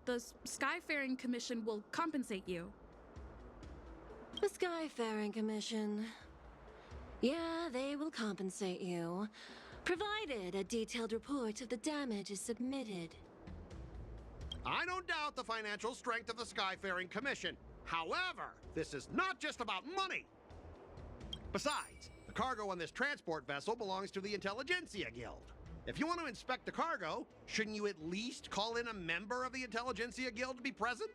the Skyfaring Commission will compensate you. The Skyfaring Commission. Yeah, they will compensate you, provided a detailed report of the damage is submitted. I don't doubt the financial strength of the Skyfaring Commission. However, this is not just about money. Besides, the cargo on this transport vessel belongs to the Intelligentsia Guild. If you want to inspect the cargo, shouldn't you at least call in a member of the Intelligentsia Guild to be present?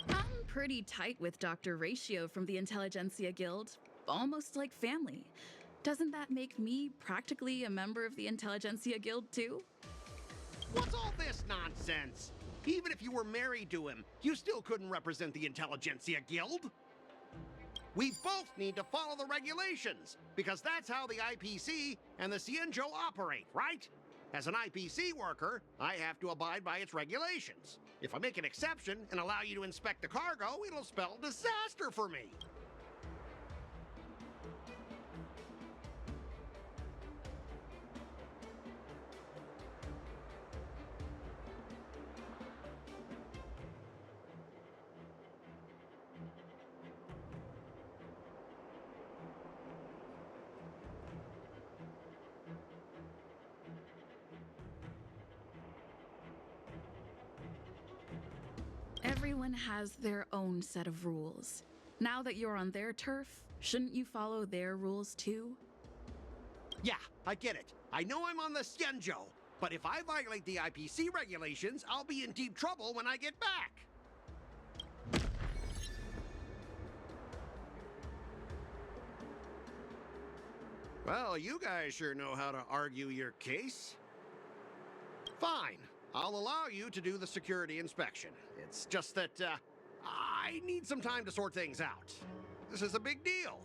I'm pretty tight with Dr. Ratio from the Intelligentsia Guild, almost like family. Doesn't that make me practically a member of the Intelligentsia Guild too? What's all this nonsense? Even if you were married to him, you still couldn't represent the Intelligentsia Guild. We both need to follow the regulations, because that's how the IPC and the Xianzhou operate, right? As an IPC worker, I have to abide by its regulations. If I make an exception and allow you to inspect the cargo, it'll spell disaster for me. Everyone has their own set of rules. Now that you're on their turf, shouldn't you follow their rules too? Yeah, I get it. I know I'm on the Xianzhou, but if I violate the IPC regulations, I'll be in deep trouble when I get back. Well, you guys sure know how to argue your case. Fine. I'll allow you to do the security inspection. It's just that, I need some time to sort things out. This is a big deal.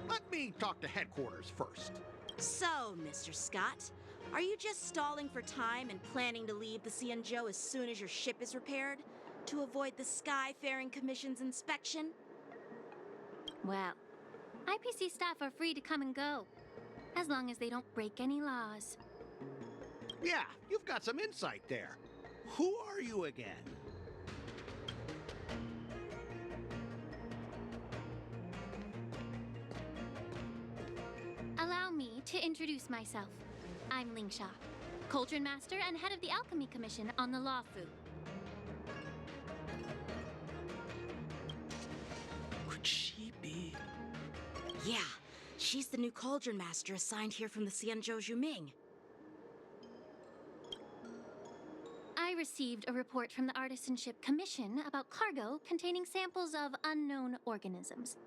Let me talk to headquarters first. So, Mr. Scott, are you just stalling for time and planning to leave the Xianzhou as soon as your ship is repaired? To avoid the Skyfaring Commission's inspection? Well, IPC staff are free to come and go, as long as they don't break any laws. Yeah, you've got some insight there. Who are you again? Allow me to introduce myself. I'm Lingsha, Cauldron Master and head of the Alchemy Commission on the Lawfu. Could she be? Yeah, she's the new Cauldron Master assigned here from the Xianzhou Zhuming. I received a report from the Artisanship Commission about cargo containing samples of unknown organisms.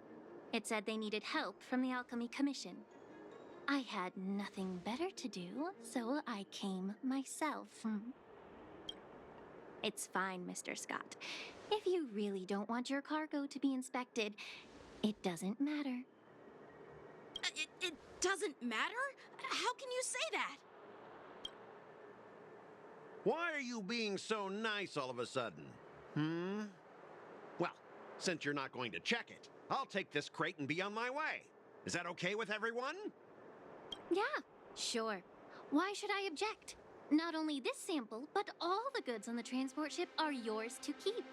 It said they needed help from the Alchemy Commission. I had nothing better to do, so I came myself. It's fine, Mr. Scott. If you really don't want your cargo to be inspected, it doesn't matter. It doesn't matter? How can you say that? Why are you being so nice all of a sudden? Well, since you're not going to check it, I'll take this crate and be on my way. Is that okay with everyone? Yeah, sure. Why should I object? Not only this sample, but all the goods on the transport ship are yours to keep.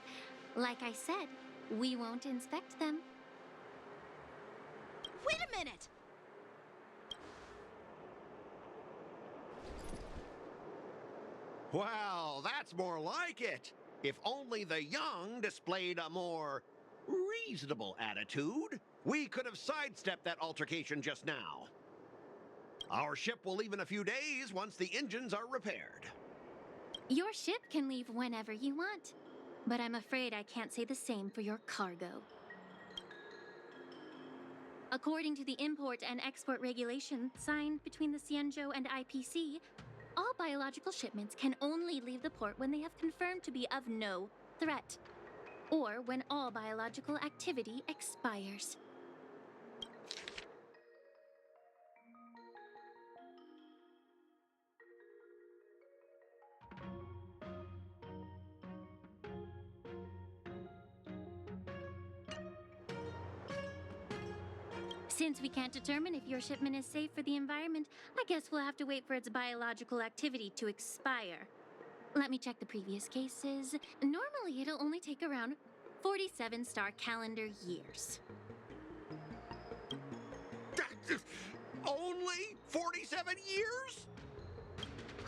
Like I said, we won't inspect them. Wait a minute! Well, that's more like it. If only the young displayed a more reasonable attitude, we could have sidestepped that altercation just now. Our ship will leave in a few days once the engines are repaired. Your ship can leave whenever you want, but I'm afraid I can't say the same for your cargo. According to the import and export regulations signed between the Xianzhou and IPC, all biological shipments can only leave the port when they have confirmed to be of no threat, or when all biological activity expires. Since we can't determine if your shipment is safe for the environment, I guess we'll have to wait for its biological activity to expire. Let me check the previous cases. Normally, it'll only take around 47 star calendar years. Only 47 years?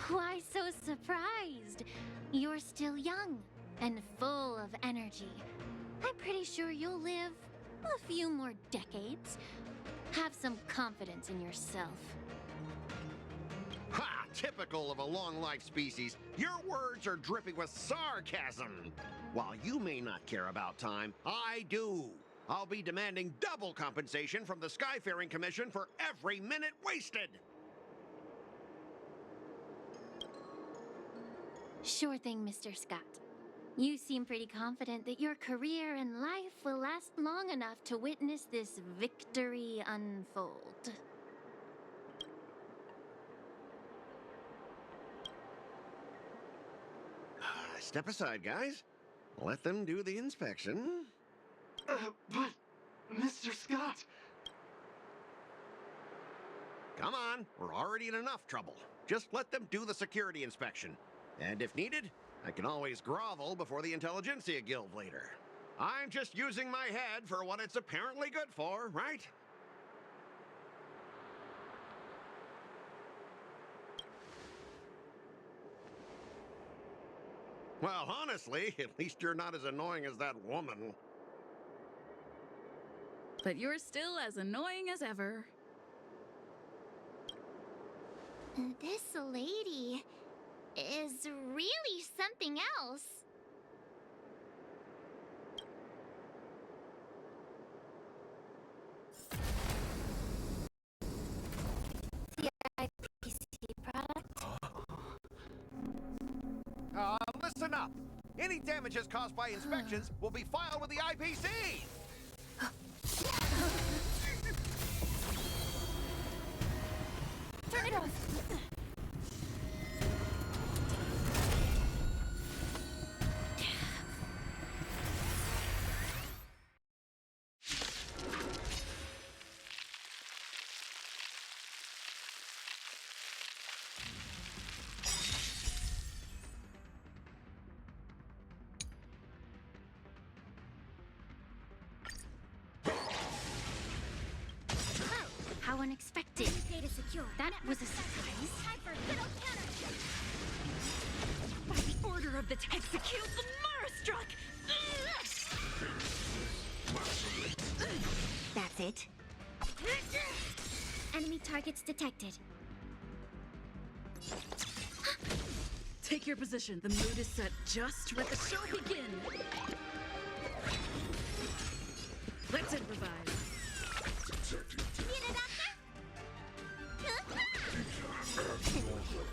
Why so surprised? You're still young and full of energy. I'm pretty sure you'll live a few more decades. Have some confidence in yourself. Ha! Typical of a long-life species. Your words are dripping with sarcasm. While you may not care about time, I do. I'll be demanding double compensation from the Skyfaring Commission for every minute wasted. Sure thing, Mr. Scott. You seem pretty confident that your career and life will last long enough to witness this victory unfold. Step aside, guys. Let them do the inspection. But, Mr. Scott... Come on, we're already in enough trouble. Just let them do the security inspection. And if needed, I can always grovel before the Intelligentsia Guild later. I'm just using my head for what it's apparently good for, right? Well, honestly, at least you're not as annoying as that woman. But you're still as annoying as ever. This lady is really something else. The IPC product? Listen up. Any damages caused by inspections will be filed with the IPC. Turn it off! How unexpected. Data secure. That was a surprise. Time for good old counter. By the order of the execute the Marastruck! That's it. Enemy targets detected. Take your position. The mood is set just. Let the show begin. Let's improvise. Need a doctor?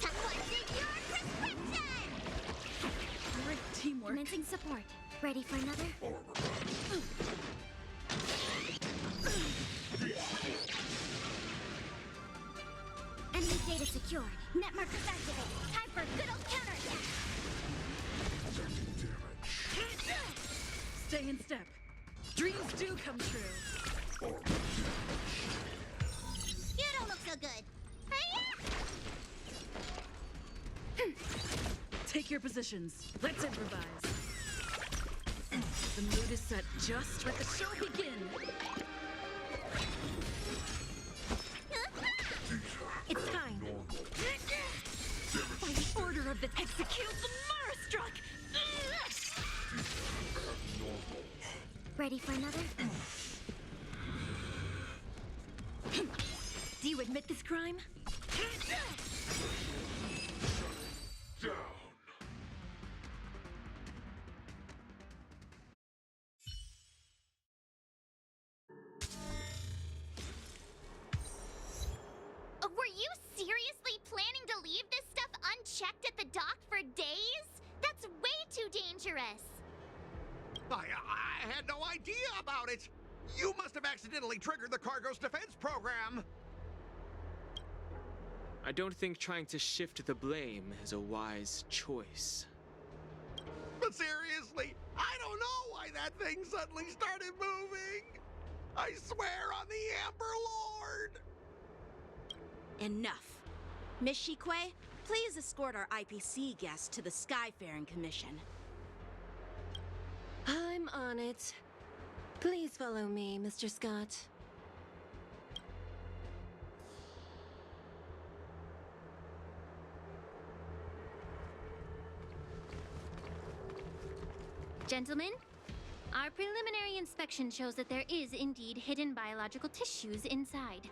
Prescription! Great teamwork. Commencing support. Ready for another? Enemy data secure. Net markers activated. Time for good old counterattack. Stay in step. Dreams do come true. You don't look so good. Take your positions. Let's improvise. The mood is set just. Let the show begin. It's time. By the order of of the execute the Murderstruck! Ready for another? Do you admit this crime? Down. Were you seriously planning to leave this stuff unchecked at the dock for days? That's way too dangerous. I had no idea about it. You must have accidentally triggered the cargo's defense program. I don't think trying to shift the blame is a wise choice. But seriously, I don't know why that thing suddenly started moving. I swear on the Amber Lord. Enough. Miss Shikwe, please escort our IPC guest to the Skyfaring Commission. I'm on it. Please follow me, Mr. Scott. Gentlemen, our preliminary inspection shows that there is indeed hidden biological tissues inside,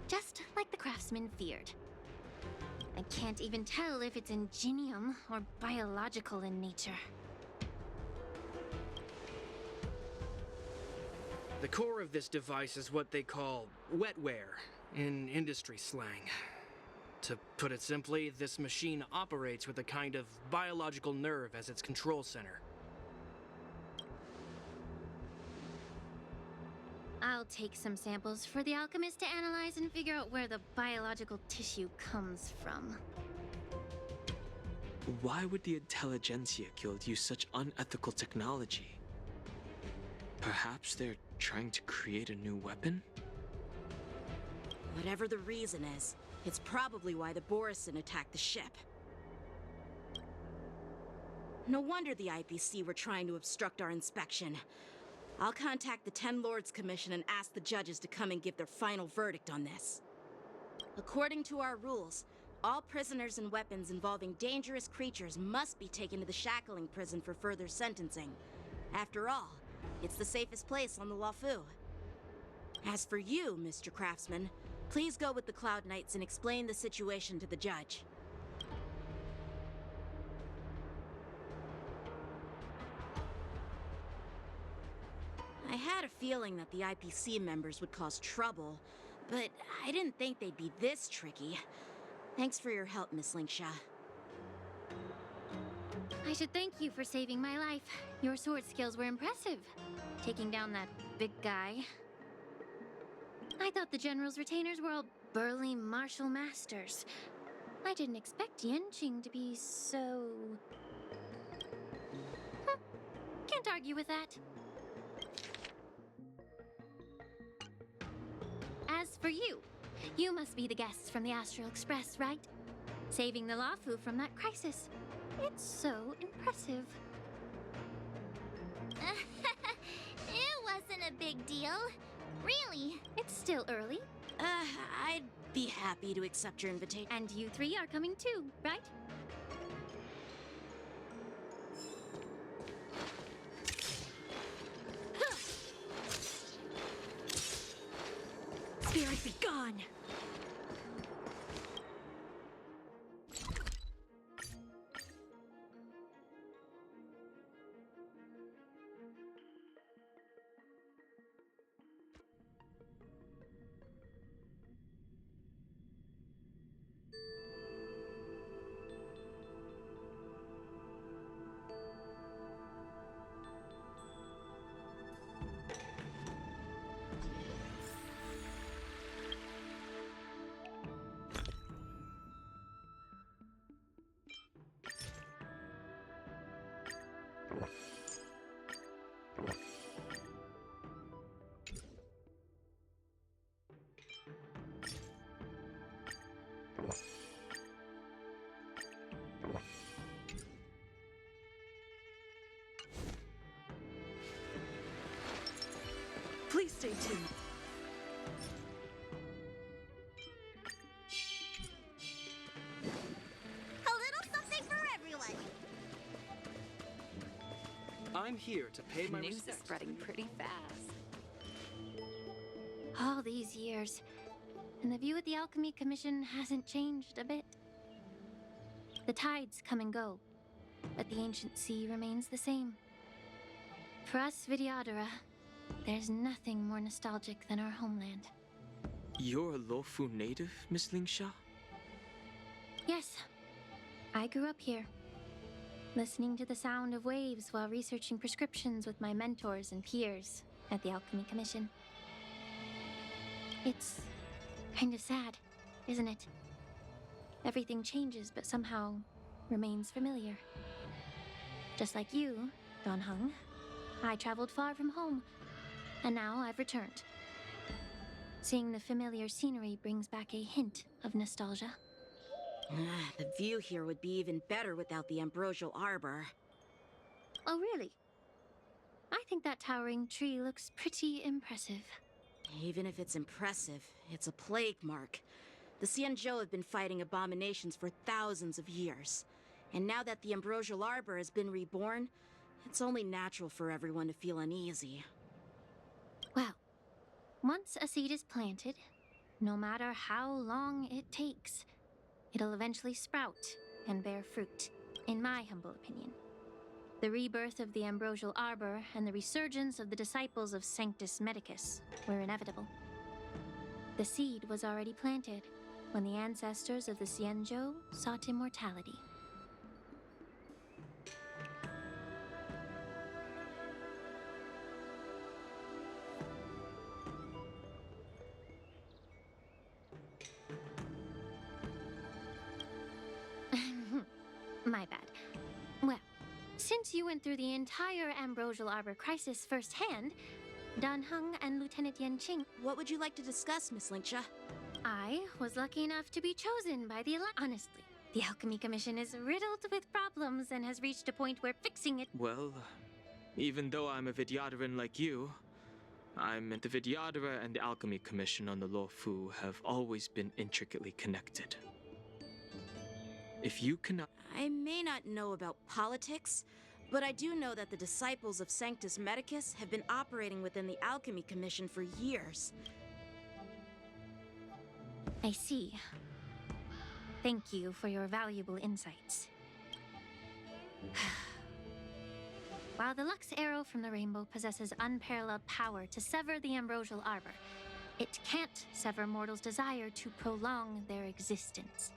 just like the craftsman feared. I can't even tell if it's ingenium or biological in nature. The core of this device is what they call wetware in industry slang. To put it simply, this machine operates with a kind of biological nerve as its control center. I'll take some samples for the alchemist to analyze and figure out where the biological tissue comes from. Why would the Intelligentsia Guild use such unethical technology? Perhaps they're trying to create a new weapon? Whatever the reason is, it's probably why the Borison attacked the ship. No wonder the IPC were trying to obstruct our inspection. I'll contact the Ten Lords Commission and ask the judges to come and give their final verdict on this. According to our rules, all prisoners and weapons involving dangerous creatures must be taken to the shackling prison for further sentencing. After all, it's the safest place on the Luofu. As for you, Mr. Craftsman, please go with the Cloud Knights and explain the situation to the judge. I had a feeling that the IPC members would cause trouble, but I didn't think they'd be this tricky. Thanks for your help, Miss Linksha. I should thank you for saving my life. Your sword skills were impressive. Taking down that big guy. I thought the General's retainers were all burly martial masters. I didn't expect Yan Qing to be so... Can't argue with that. As for you, you must be the guests from the Astral Express, right? Saving the Luofu from that crisis. It's so impressive. It wasn't a big deal. Really, it's still early. I'd be happy to accept your invitation. And you three are coming too, right? Spirit be gone! Please stay tuned. A little something for I'm here to pay my News is respects. spreading pretty fast. All these years, and the view of the Alchemy Commission hasn't changed a bit. The tides come and go, but the ancient sea remains the same. For us Vidyadhara, there's nothing more nostalgic than our homeland. You're a Luofu native, Miss Lingsha? Yes, I grew up here, listening to the sound of waves while researching prescriptions with my mentors and peers at the Alchemy Commission. It's kind of sad, isn't it? Everything changes, but somehow remains familiar. Just like you, Don Hung, I traveled far from home, and now I've returned. Seeing the familiar scenery brings back a hint of nostalgia. The view here would be even better without the ambrosial arbor. Oh, really? I think that towering tree looks pretty impressive. Even if it's impressive, it's a plague mark. The Xianzhou have been fighting abominations for thousands of years. And now that the ambrosial arbor has been reborn, it's only natural for everyone to feel uneasy. Well, once a seed is planted, no matter how long it takes, it'll eventually sprout and bear fruit, in my humble opinion. The rebirth of the ambrosial arbor and the resurgence of the disciples of Sanctus Medicus were inevitable. The seed was already planted when the ancestors of the Xianzhou sought immortality. My bad. Well, since you went through the entire ambrosial arbor crisis firsthand, Dan Heng and Lieutenant Yan Qing... What would you like to discuss, Miss Lingsha? I was lucky enough to be chosen by the Honestly, the Alchemy Commission is riddled with problems and has reached a point where fixing it... Well, even though I'm a Vidyadharan like you, the Vidyadhara and the Alchemy Commission on the Luofu have always been intricately connected. If you cannot... I may not know about politics, but I do know that the disciples of Sanctus Medicus have been operating within the Alchemy Commission for years. I see. Thank you for your valuable insights. While the Lux Arrow from the Rainbow possesses unparalleled power to sever the ambrosial arbor, it can't sever mortals' desire to prolong their existence.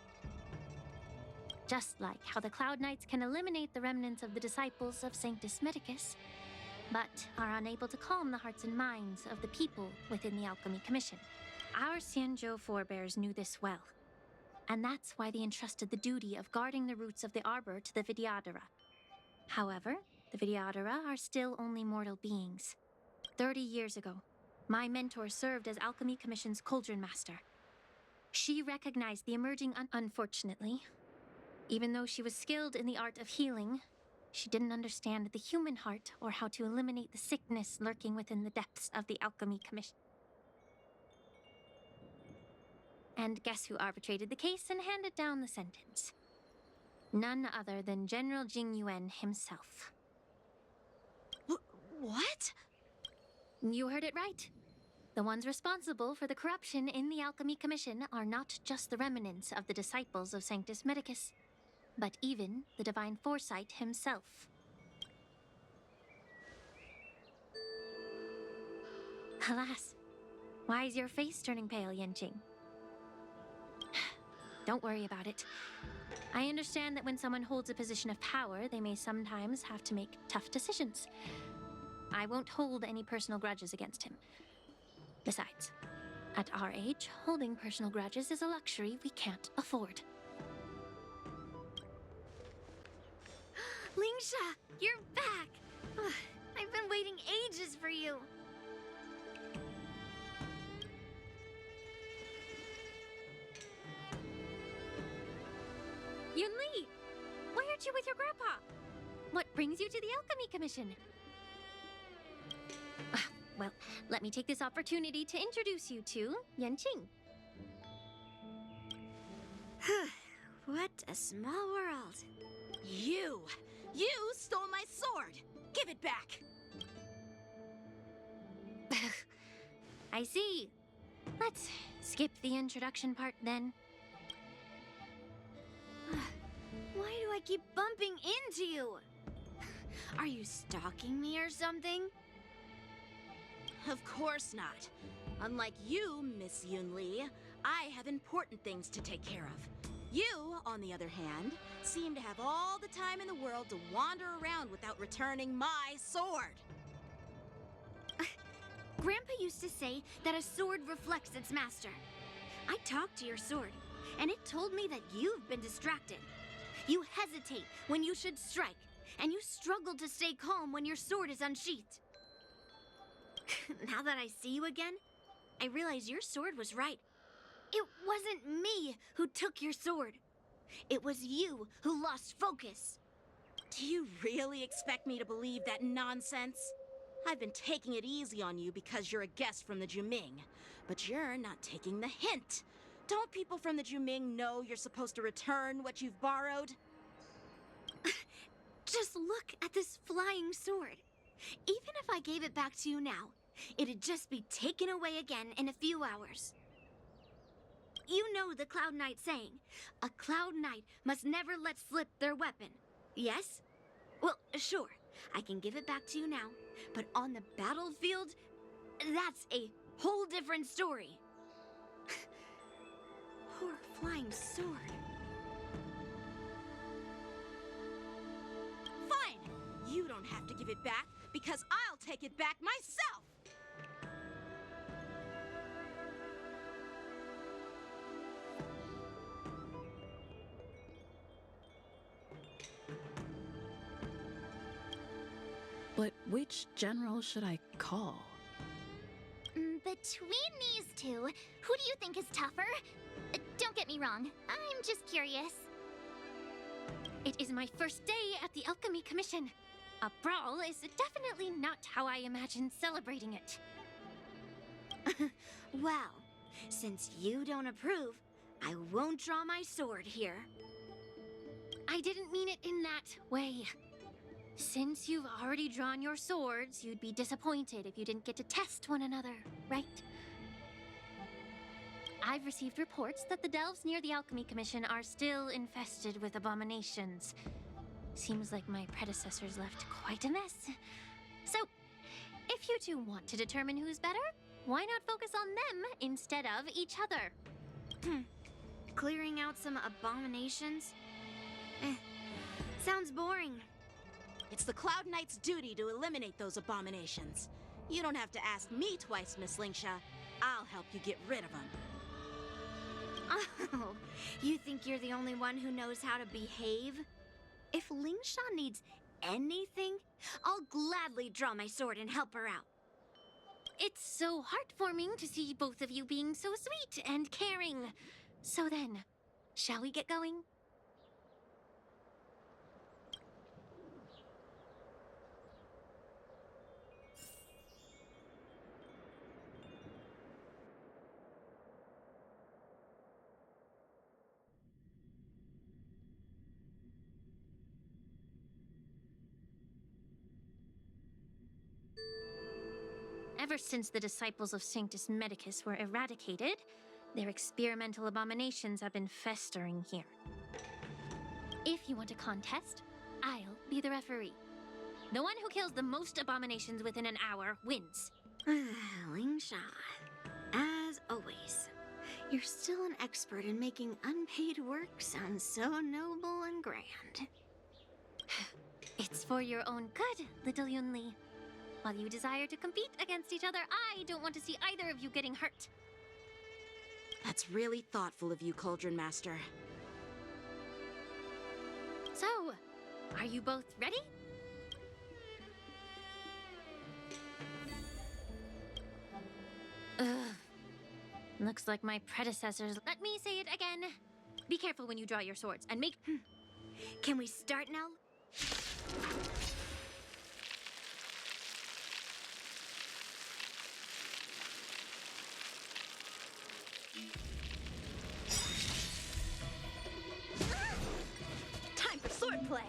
Just like how the Cloud Knights can eliminate the remnants of the disciples of Sanctus Medicus, but are unable to calm the hearts and minds of the people within the Alchemy Commission. Our Xianzhou forebears knew this well, and that's why they entrusted the duty of guarding the roots of the arbor to the Vidyadhara. However, the Vidyadhara are still only mortal beings. 30 years ago, my mentor served as Alchemy Commission's Cauldron Master. She recognized the emerging unfortunately. Even though she was skilled in the art of healing, she didn't understand the human heart or how to eliminate the sickness lurking within the depths of the Alchemy Commission. And guess who arbitrated the case and handed down the sentence? None other than General Jing Yuan himself. What? You heard it right. The ones responsible for the corruption in the Alchemy Commission are not just the remnants of the disciples of Sanctus Medicus, but even the Divine Foresight himself. Alas, why is your face turning pale, Yan Qing? Don't worry about it. I understand that when someone holds a position of power, they may sometimes have to make tough decisions. I won't hold any personal grudges against him. Besides, at our age, holding personal grudges is a luxury we can't afford. Lingsha, you're back! I've been waiting ages for you. Yun Li! Why aren't you with your grandpa? What brings you to the Alchemy Commission? Well, let me take this opportunity to introduce you to Yan Qing. What a small world. You stole my sword! Give it back! I see. Let's skip the introduction part then. Why do I keep bumping into you? Are you stalking me or something? Of course not. Unlike you, Miss Yun Li, I have important things to take care of. You, on the other hand, seem to have all the time in the world to wander around without returning my sword. Grandpa used to say that a sword reflects its master. I talked to your sword, and it told me that you've been distracted. You hesitate when you should strike, and you struggle to stay calm when your sword is unsheathed. Now that I see you again, I realize your sword was right. It wasn't me who took your sword. It was you who lost focus. Do you really expect me to believe that nonsense? I've been taking it easy on you because you're a guest from the Juming, but you're not taking the hint. Don't people from the Juming know you're supposed to return what you've borrowed? Just look at this flying sword. Even if I gave it back to you now, it'd just be taken away again in a few hours. You know the Cloud Knight saying, a Cloud Knight must never let slip their weapon. Yes? Well, sure, I can give it back to you now, but on the battlefield, that's a whole different story. Poor flying sword. Fine! You don't have to give it back, because I'll take it back myself! But which general should I call? Between these two, who do you think is tougher? Don't get me wrong, I'm just curious. It is my first day at the Alchemy Commission. A brawl is definitely not how I imagined celebrating it. Well, since you don't approve, I won't draw my sword here. I didn't mean it in that way. Since you've already drawn your swords, you'd be disappointed if you didn't get to test one another, right? I've received reports that the delves near the Alchemy Commission are still infested with abominations. Seems like my predecessors left quite a mess. So, if you two want to determine who's better, why not focus on them instead of each other? Clearing out some abominations? Sounds boring. It's the Cloud Knight's duty to eliminate those abominations. You don't have to ask me twice, Miss Lingsha. I'll help you get rid of them. Oh, you think you're the only one who knows how to behave? If Lingsha needs anything, I'll gladly draw my sword and help her out. It's so heartwarming to see both of you being so sweet and caring. So then, shall we get going? Ever since the disciples of Sanctus Medicus were eradicated, their experimental abominations have been festering here. If you want a contest, I'll be the referee. The one who kills the most abominations within an hour wins. Lingsha, as always, you're still an expert in making unpaid work sound so noble and grand. It's for your own good, little Yunli. While you desire to compete against each other, I don't want to see either of you getting hurt. That's really thoughtful of you, Cauldron Master. So, are you both ready? Ugh. Looks like my predecessors. Let me say it again. Be careful when you draw your swords and make... Can we start now? Time for swordplay!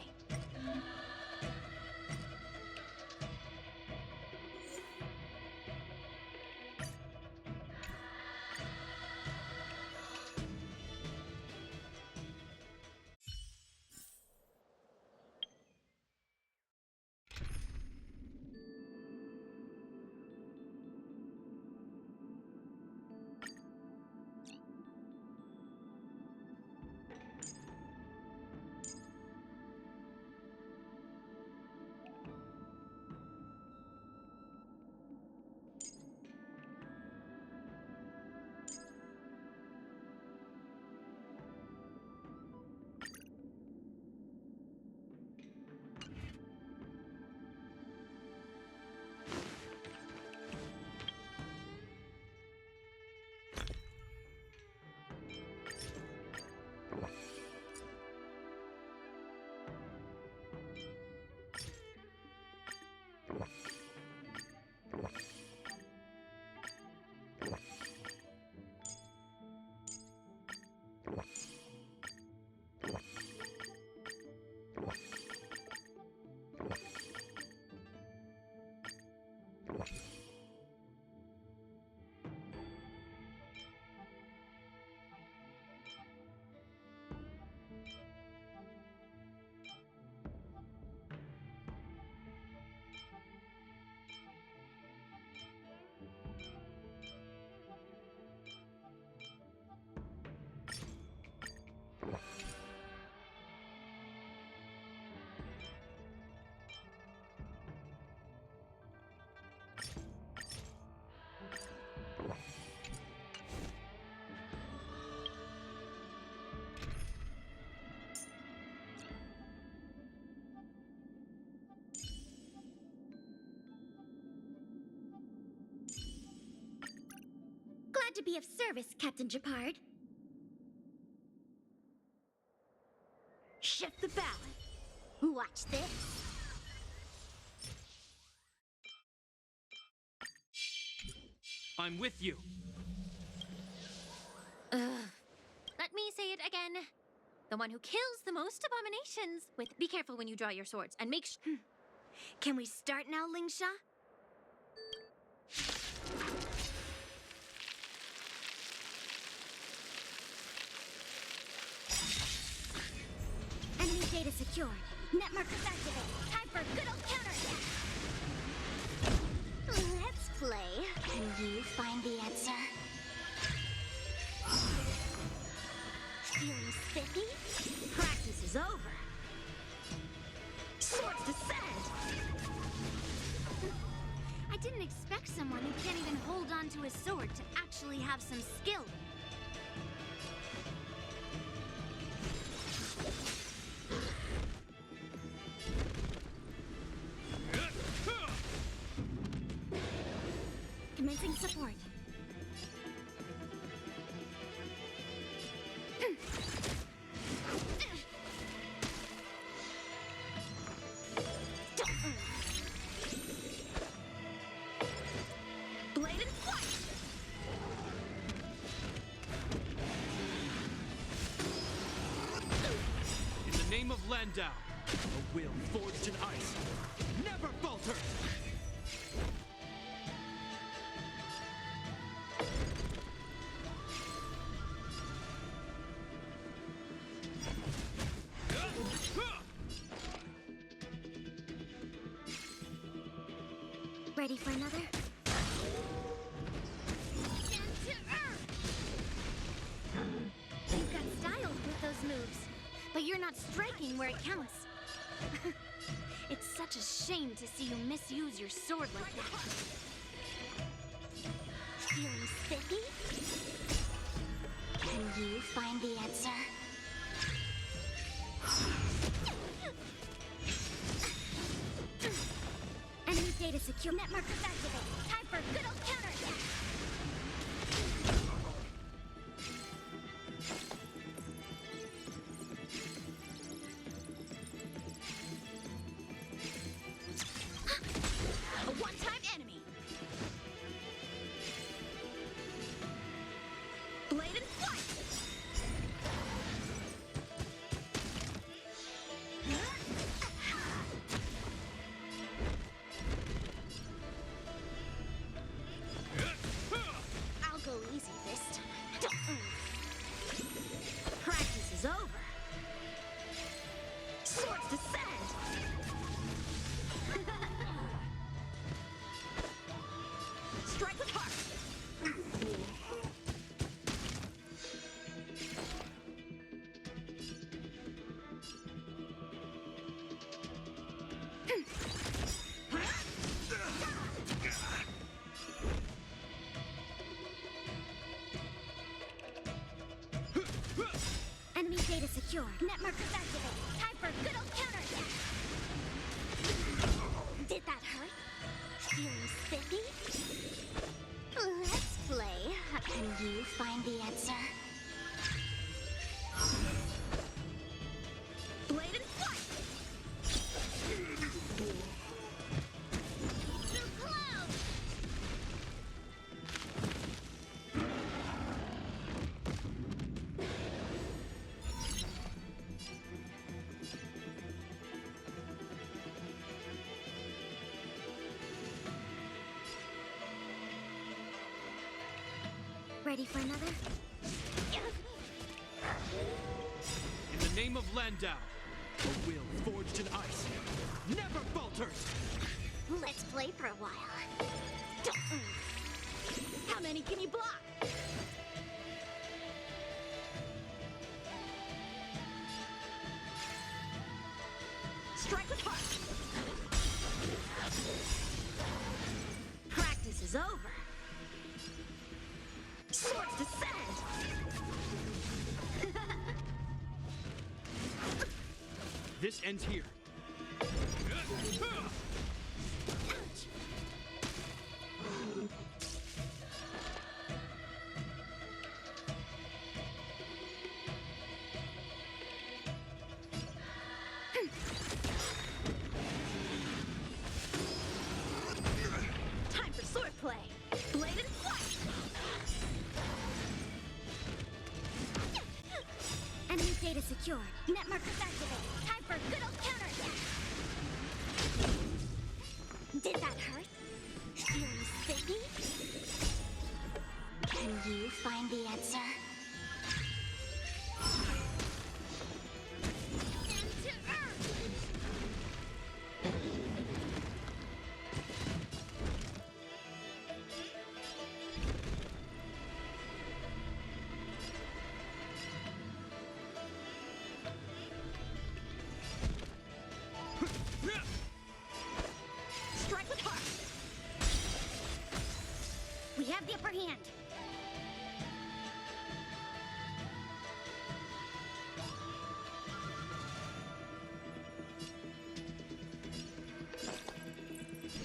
Glad to be of service, Captain Japard. Shift the balance. Watch this. I'm with you. Let me say it again. The one who kills the most abominations with... Be careful when you draw your swords, and make sure... Can we start now, Lingsha? Enemy data secured. Net markers activated. Time for a good old counterattack. Let's play. Can you find the answer? Feeling spiffy? Practice is over. Swords descend! I didn't expect someone who can't even hold on to his sword to actually have some skill. Commencing support. Blade and flight! In the name of Landau, a will forged in ice never falters! Ready for another? Down to earth! You've got style with those moves, but you're not striking where it counts. It's such a shame to see you misuse your sword like that. Feeling spiffy? Can you find the answer? Enemy data secure. Net markers activated. Time for a good old counterattack. A one-time enemy. Blade and flight. I'll go easy this time. Practice is over. Swords descend. Strike with heart. Enemy data secure. Net markers activated. Time for a good old counterattack. Did that hurt? Feeling spiffy? Let's play. Can you find the answer? Blade and flight! Too close! Ready for another? In the name of Landau, a will forged in ice never falters! Let's play for a while. How many can you block? Strike with heart. Practice is over. Swords descend. This ends here. Time for swordplay. Blade and flight. Enemy data secured. Net markers activated. Time for a good old counterattack. Did that hurt? Feeling sticky? Can you find the answer? Into Earth! Strike with heart. We have the upper hand.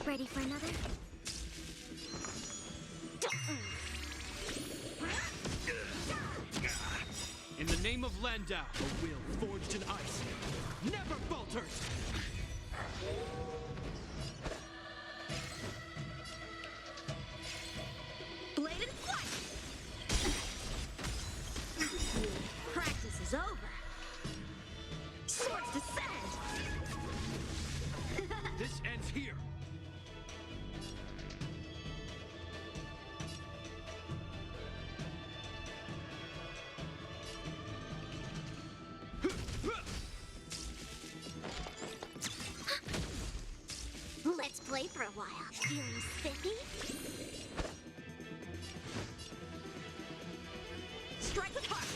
Ready for another? In the name of Landau, a will forged in ice never falters! Blade and flight. Practice is over. Swords descend. This ends here. Let's play for a while. Feeling spiffy? Strike with heart.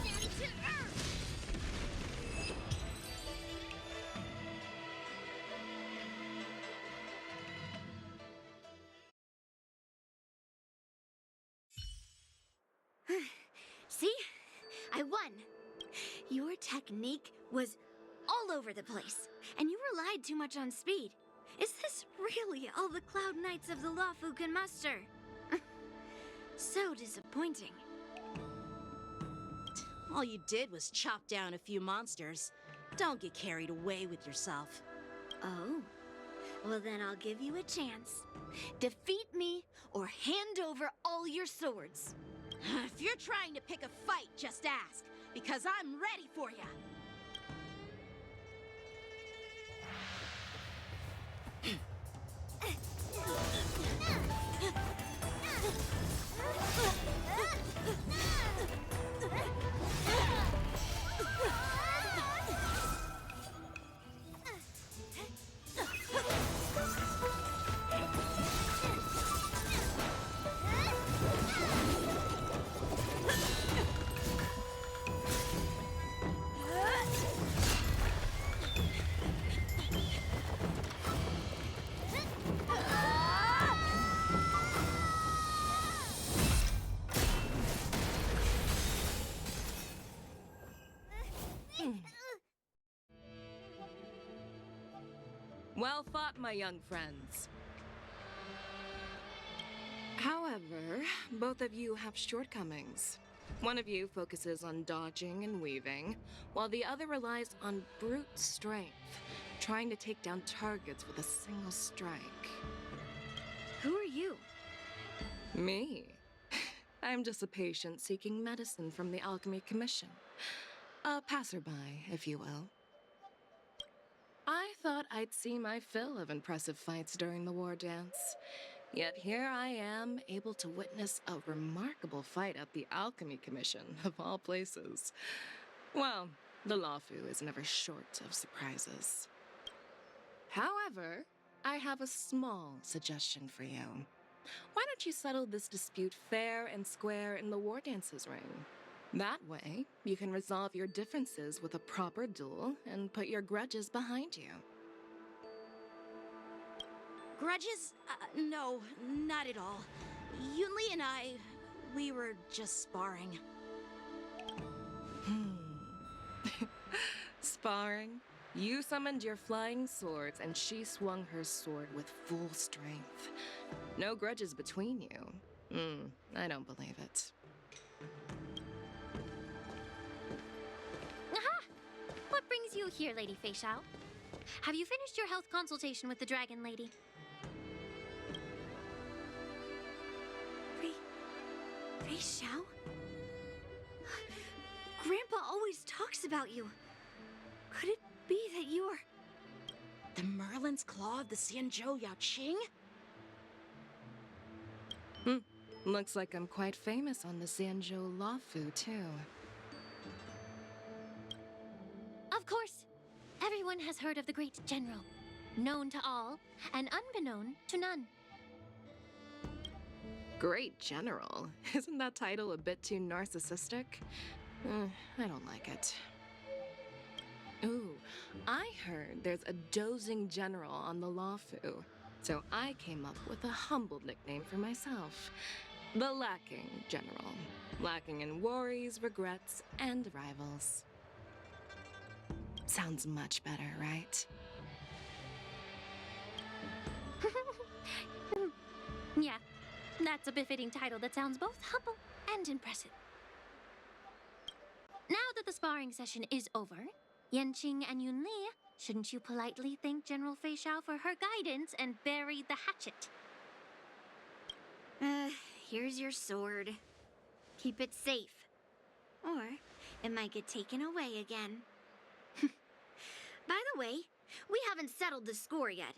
Into Earth! See? I won. Your technique was all over the place, and you relied too much on speed. Is this really all the Cloud Knights of the Luofu can muster? So disappointing. All you did was chop down a few monsters. Don't get carried away with yourself. Oh. Well, then I'll give you a chance. Defeat me or hand over all your swords. If you're trying to pick a fight, just ask, because I'm ready for you. Well fought, my young friends. However, both of you have shortcomings. One of you focuses on dodging and weaving, while the other relies on brute strength, trying to take down targets with a single strike. Who are you? Me? I'm just a patient seeking medicine from the Alchemy Commission. A passerby, if you will. I thought I'd see my fill of impressive fights during the war dance. Yet here I am, able to witness a remarkable fight at the Alchemy Commission, of all places. Well, the Lawfu is never short of surprises. However, I have a small suggestion for you. Why don't you settle this dispute fair and square in the War Dance's ring? That way, you can resolve your differences with a proper duel and put your grudges behind you. Grudges? No, not at all. Yunli and I, we were just sparring. Sparring? You summoned your flying swords and she swung her sword with full strength. No grudges between you. I don't believe it. Aha! What brings you here, Lady Fei Xiao? Have you finished your health consultation with the Dragon Lady? Fei Xiao? Grandpa always talks about you. Could it be that you are... The Merlin's Claw of the Xianzhou Yao Qing? Looks like I'm quite famous on the Xianzhou Lawfu, too. Of course. Everyone has heard of the great general. Known to all, and unbeknown to none. Great General? Isn't that title a bit too narcissistic? I don't like it. Ooh, I heard there's a dozing general on the Lawfu, so I came up with a humble nickname for myself. The Lacking General. Lacking in worries, regrets, and rivals. Sounds much better, right? Yeah, that's a befitting title that sounds both humble and impressive. Now that the sparring session is over, Yan Qing and Yunli, shouldn't you politely thank General Fei Xiao for her guidance and bury the hatchet? Here's your sword. Keep it safe. Or it might get taken away again. By the way, we haven't settled the score yet.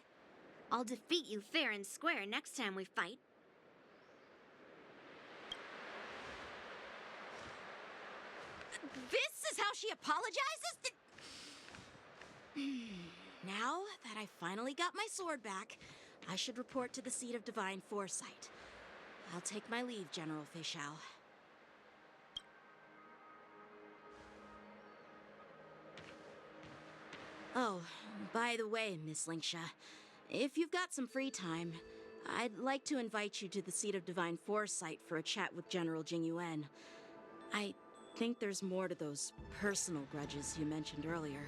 I'll defeat you fair and square next time we fight. This is how she apologizes? Now that I finally got my sword back, I should report to the seat of divine foresight. I'll take my leave, General Fei Xiao. Oh, by the way, Miss Lingsha, if you've got some free time, I'd like to invite you to the seat of divine foresight for a chat with General Jingyuan. I think there's more to those personal grudges you mentioned earlier.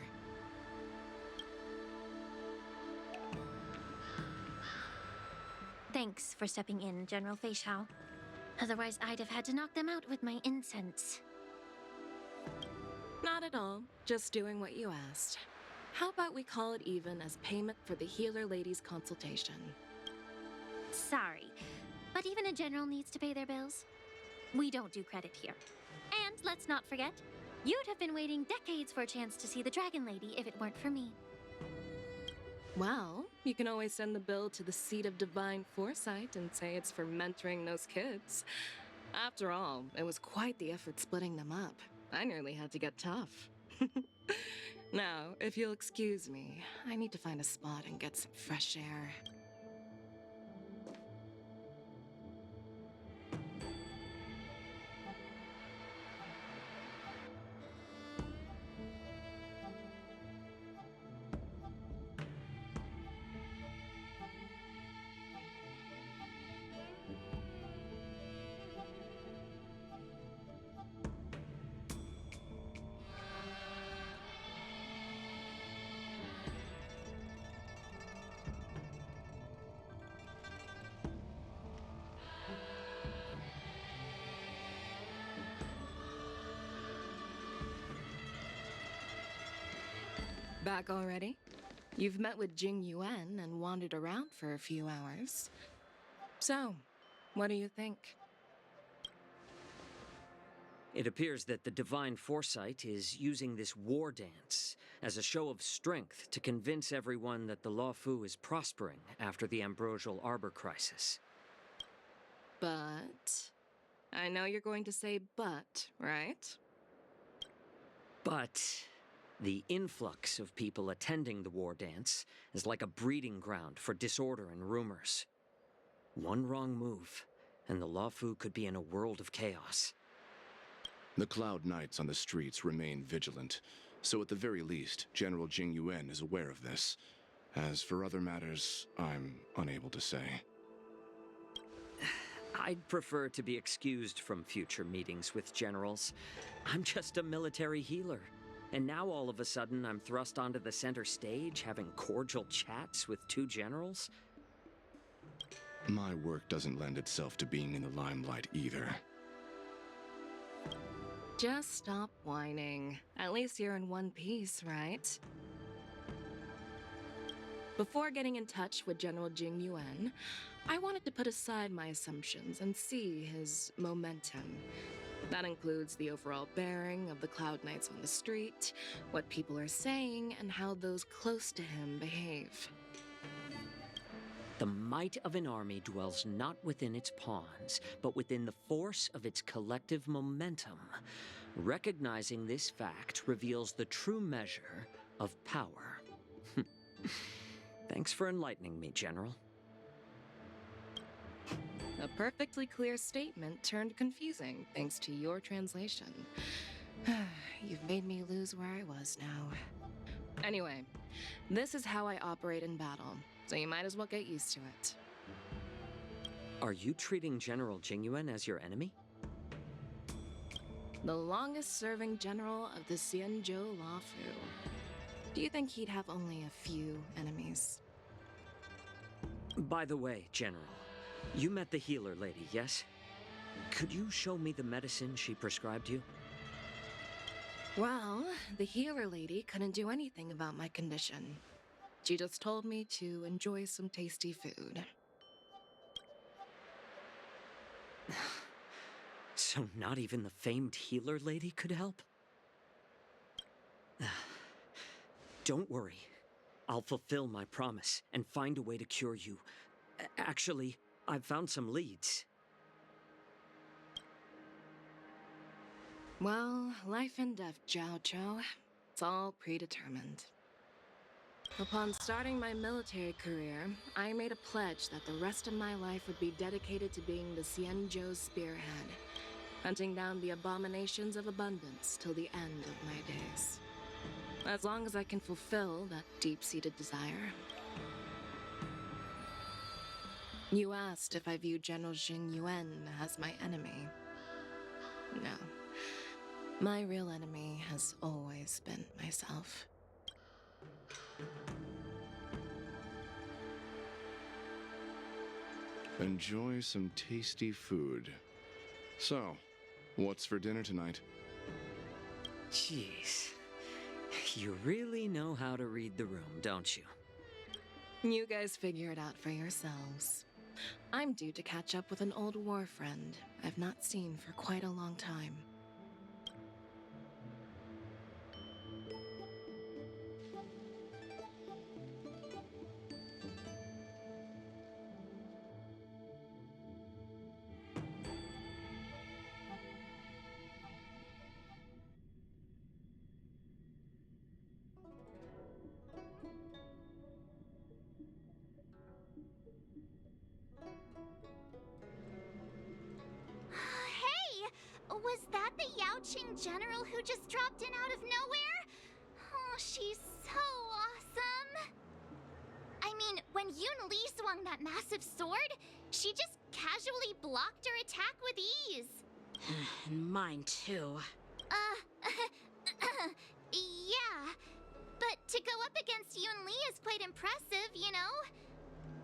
Thanks for stepping in, General Fei Xiao. Otherwise, I'd have had to knock them out with my incense. Not at all. Just doing what you asked. How about we call it even as payment for the healer lady's consultation? Sorry, but even a general needs to pay their bills. We don't do credit here. And let's not forget, you'd have been waiting decades for a chance to see the Dragon Lady if it weren't for me. Well, you can always send the bill to the seat of divine foresight and say it's for mentoring those kids. After all, it was quite the effort splitting them up. I nearly had to get tough. Now, if you'll excuse me, I need to find a spot and get some fresh air. Back already? You've met with Jingyuan and wandered around for a few hours. So, what do you think? It appears that the Divine Foresight is using this war dance as a show of strength to convince everyone that the Lawfu is prospering after the Ambrosial Arbor crisis. But I know you're going to say but, right? But the influx of people attending the war dance is like a breeding ground for disorder and rumors. One wrong move, and the Luofu could be in a world of chaos. The Cloud Knights on the streets remain vigilant, so at the very least, General Jing Yuan is aware of this. As for other matters, I'm unable to say. I'd prefer to be excused from future meetings with generals. I'm just a military healer. And now all of a sudden I'm thrust onto the center stage having cordial chats with two generals? My work doesn't lend itself to being in the limelight either. Just stop whining. At least you're in one piece, right? Before getting in touch with General Jing Yuan, I wanted to put aside my assumptions and see his momentum. That includes the overall bearing of the Cloud Knights on the street, what people are saying, and how those close to him behave. The might of an army dwells not within its pawns, but within the force of its collective momentum. Recognizing this fact reveals the true measure of power. Thanks for enlightening me, General. A perfectly clear statement turned confusing thanks to your translation. You've made me lose where I was now. Anyway, this is how I operate in battle, so you might as well get used to it. Are you treating General Jing Yuan as your enemy? The longest-serving general of the Xianzhou Luofu. Do you think he'd have only a few enemies? By the way, General, you met the healer lady, yes? Could you show me the medicine she prescribed you? Well, the healer lady couldn't do anything about my condition. She just told me to enjoy some tasty food. So not even the famed healer lady could help? Don't worry. I'll fulfill my promise and find a way to cure you. Actually, I've found some leads. Well, life and death, Zhao Zhou. It's all predetermined. Upon starting my military career, I made a pledge that the rest of my life would be dedicated to being the Xianzhou spearhead, hunting down the abominations of abundance till the end of my days. As long as I can fulfill that deep-seated desire. You asked if I view General Jing Yuan as my enemy. No. My real enemy has always been myself. Enjoy some tasty food. So, what's for dinner tonight? Jeez. You really know how to read the room, don't you? You guys figure it out for yourselves. I'm due to catch up with an old war friend I've not seen for quite a long time. Was that the Yan Qing general who just dropped in out of nowhere? Oh, she's so awesome. I mean, when Yun Li swung that massive sword, she just casually blocked her attack with ease. And mine too. Yeah. But to go up against Yun Li is quite impressive, you know?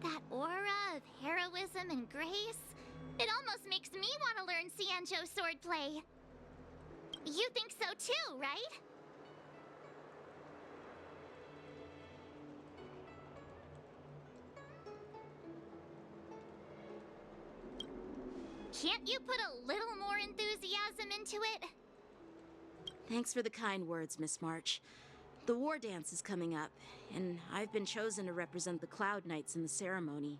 That aura of heroism and grace. It almost makes me want to learn Xianzhou swordplay. You think so too, right? Can't you put a little more enthusiasm into it? Thanks for the kind words, Miss March. The war dance is coming up, and I've been chosen to represent the Cloud Knights in the ceremony.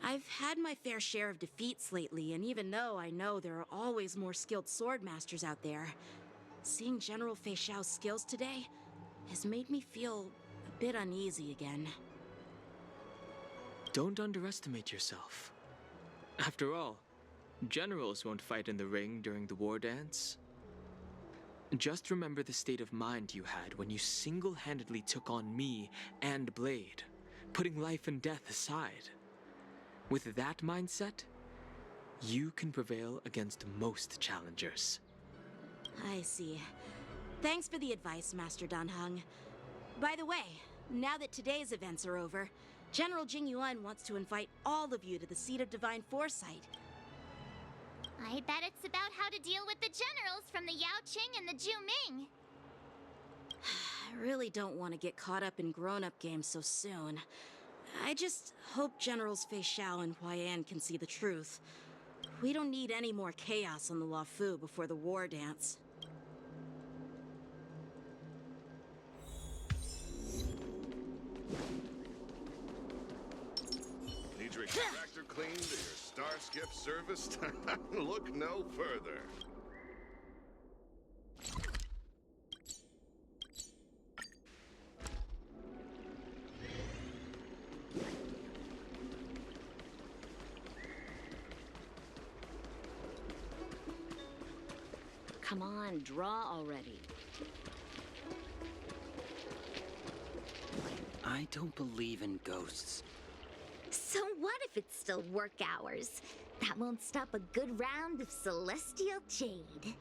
I've had my fair share of defeats lately, and even though I know there are always more skilled sword masters out there, seeing General Fei Xiao's skills today has made me feel a bit uneasy again. Don't underestimate yourself. After all, generals won't fight in the ring during the war dance. Just remember the state of mind you had when you single-handedly took on me and Blade, putting life and death aside. With that mindset, you can prevail against most challengers. I see. Thanks for the advice, Master Danheng. By the way, now that today's events are over, General Jing Yuan wants to invite all of you to the Seat of Divine Foresight. I bet it's about how to deal with the generals from the Yan Qing and the Zhuming. I really don't want to get caught up in grown-up games so soon. I just hope Generals Fei Xiao and Huaiyan can see the truth. We don't need any more chaos on the Luofu before the war dance. Need your extractor cleaned or your star skip serviced? Look no further. Come on, draw already. I don't believe in ghosts. So what if it's still work hours? That won't stop a good round of celestial jade.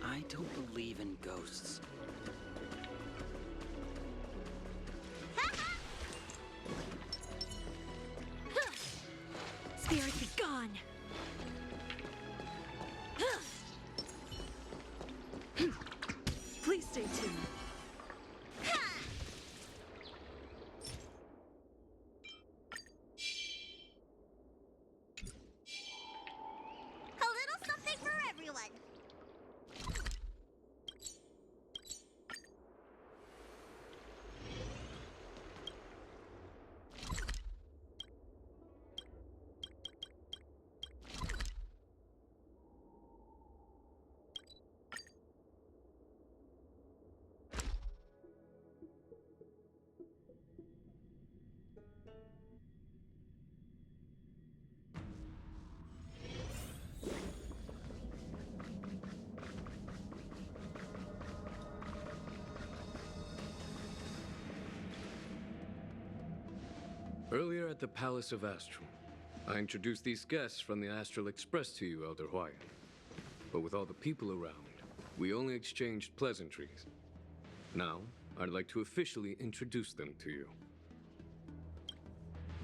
I don't believe in ghosts. Spirit be gone! Please stay tuned. A little something for everyone. Earlier at the Palace of Astral, I introduced these guests from the Astral Express to you, Elder Huaiyan. But with all the people around, we only exchanged pleasantries. Now, I'd like to officially introduce them to you.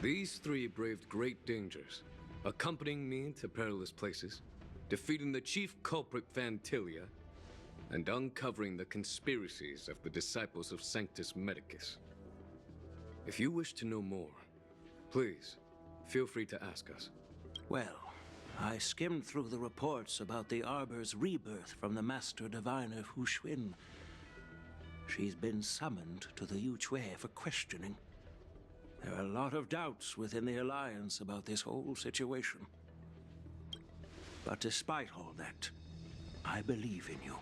These three braved great dangers, accompanying me to perilous places, defeating the chief culprit Vantilia, and uncovering the conspiracies of the disciples of Sanctus Medicus. If you wish to know more, please, feel free to ask us. Well, I skimmed through the reports about the Arbor's rebirth from the Master Diviner Hu Xuan. She's been summoned to the Yuchue for questioning. There are a lot of doubts within the Alliance about this whole situation. But despite all that, I believe in you.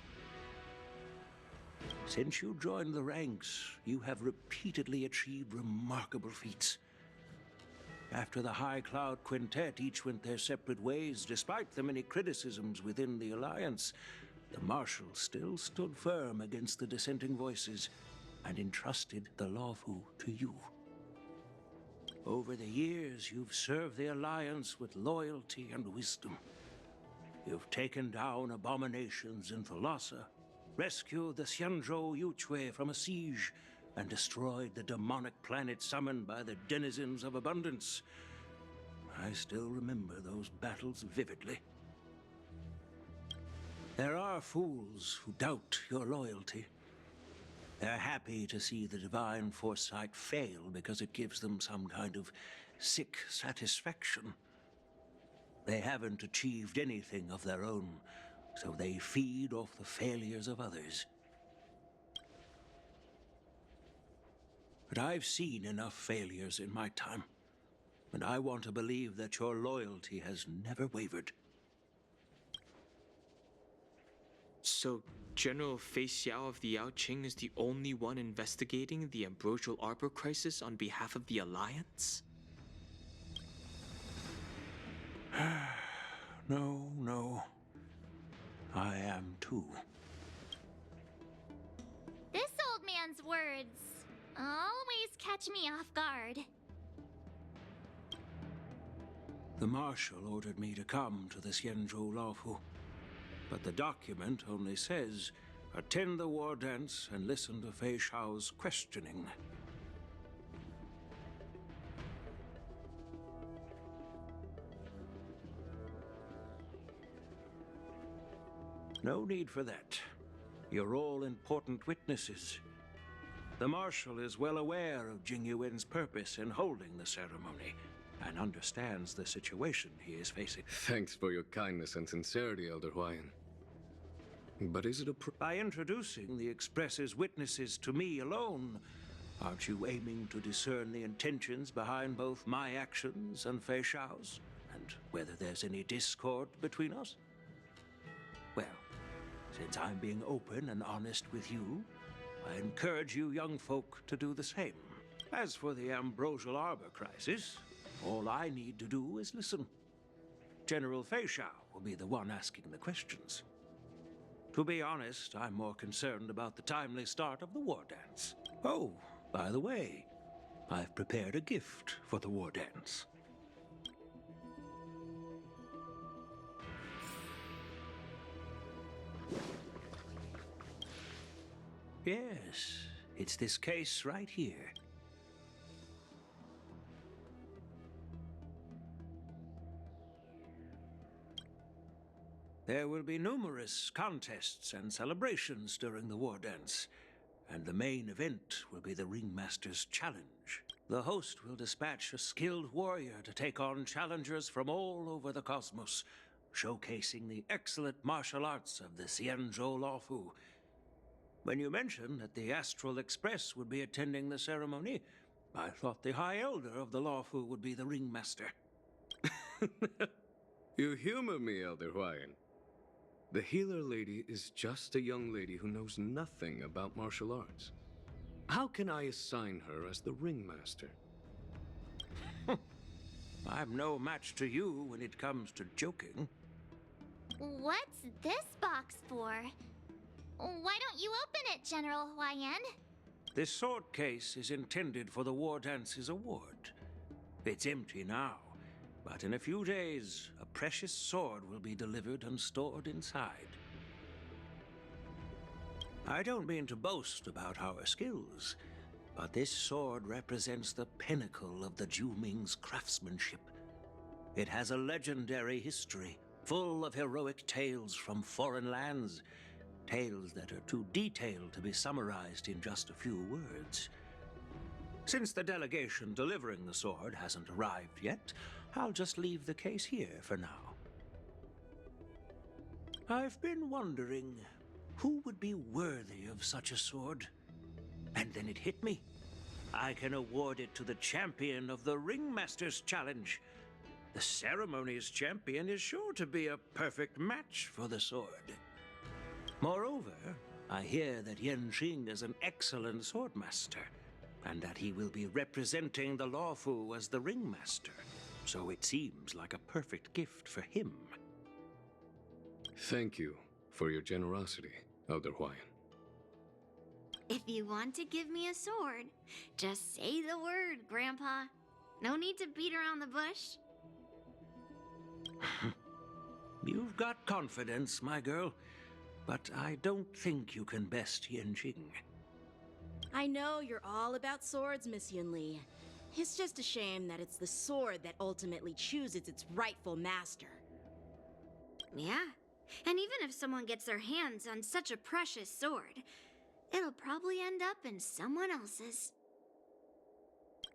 Since you joined the ranks, you have repeatedly achieved remarkable feats. After the High Cloud Quintet each went their separate ways, despite the many criticisms within the Alliance, the Marshal still stood firm against the dissenting voices and entrusted the Luofu to you. Over the years, you've served the Alliance with loyalty and wisdom. You've taken down abominations in Thalassa, rescued the Xianzhou Yuchue from a siege, and destroyed the demonic planet summoned by the denizens of abundance. I still remember those battles vividly. There are fools who doubt your loyalty. They're happy to see the divine foresight fail because it gives them some kind of sick satisfaction. They haven't achieved anything of their own, so they feed off the failures of others. But I've seen enough failures in my time, and I want to believe that your loyalty has never wavered. So, General Fei Xiao of the Yan Qing is the only one investigating the Ambrosial Arbor crisis on behalf of the Alliance? No. I am too. This old man's words always catch me off guard. The Marshal ordered me to come to the Xianzhou Luofu, but the document only says, attend the war dance and listen to Fei Xiao's questioning. No need for that. You're all important witnesses. The Marshal is well aware of Jing Yuan's purpose in holding the ceremony, and understands the situation he is facing. Thanks for your kindness and sincerity, Elder Huayan. But is it By introducing the Express's witnesses to me alone, aren't you aiming to discern the intentions behind both my actions and Fei Xiao's? And whether there's any discord between us? Well, since I'm being open and honest with you, I encourage you young folk to do the same. As for the Ambrosial Arbor crisis, all I need to do is listen. General Fei Xiao will be the one asking the questions. To be honest, I'm more concerned about the timely start of the war dance. Oh, by the way, I've prepared a gift for the war dance. Yes, it's this case right here. There will be numerous contests and celebrations during the war dance, and the main event will be the Ringmaster's Challenge. The host will dispatch a skilled warrior to take on challengers from all over the cosmos, showcasing the excellent martial arts of the Xianzhou Luofu. When you mentioned that the Astral Express would be attending the ceremony, I thought the High Elder of the Luofu would be the Ringmaster. You humor me, Elder Huayan. The healer lady is just a young lady who knows nothing about martial arts. How can I assign her as the ringmaster? I'm no match to you when it comes to joking. What's this box for? Why don't you open it, General Huayan? This sword case is intended for the War Dance's award. It's empty now, but in a few days, a precious sword will be delivered and stored inside. I don't mean to boast about our skills, but this sword represents the pinnacle of the Zhuming's craftsmanship. It has a legendary history, full of heroic tales from foreign lands, tales that are too detailed to be summarized in just a few words. Since the delegation delivering the sword hasn't arrived yet, I'll just leave the case here for now. I've been wondering, who would be worthy of such a sword? And then it hit me. I can award it to the champion of the Ringmaster's Challenge. The ceremony's champion is sure to be a perfect match for the sword. Moreover, I hear that Yan Qing is an excellent swordmaster, and that he will be representing the Luofu as the Ringmaster. So it seems like a perfect gift for him. Thank you for your generosity, Elder Huayan. If you want to give me a sword, just say the word, Grandpa. No need to beat around the bush. You've got confidence, my girl, but I don't think you can best Yan Qing. I know you're all about swords, Miss Yunli. It's just a shame that it's the sword that ultimately chooses its rightful master. Yeah, and even if someone gets their hands on such a precious sword, it'll probably end up in someone else's.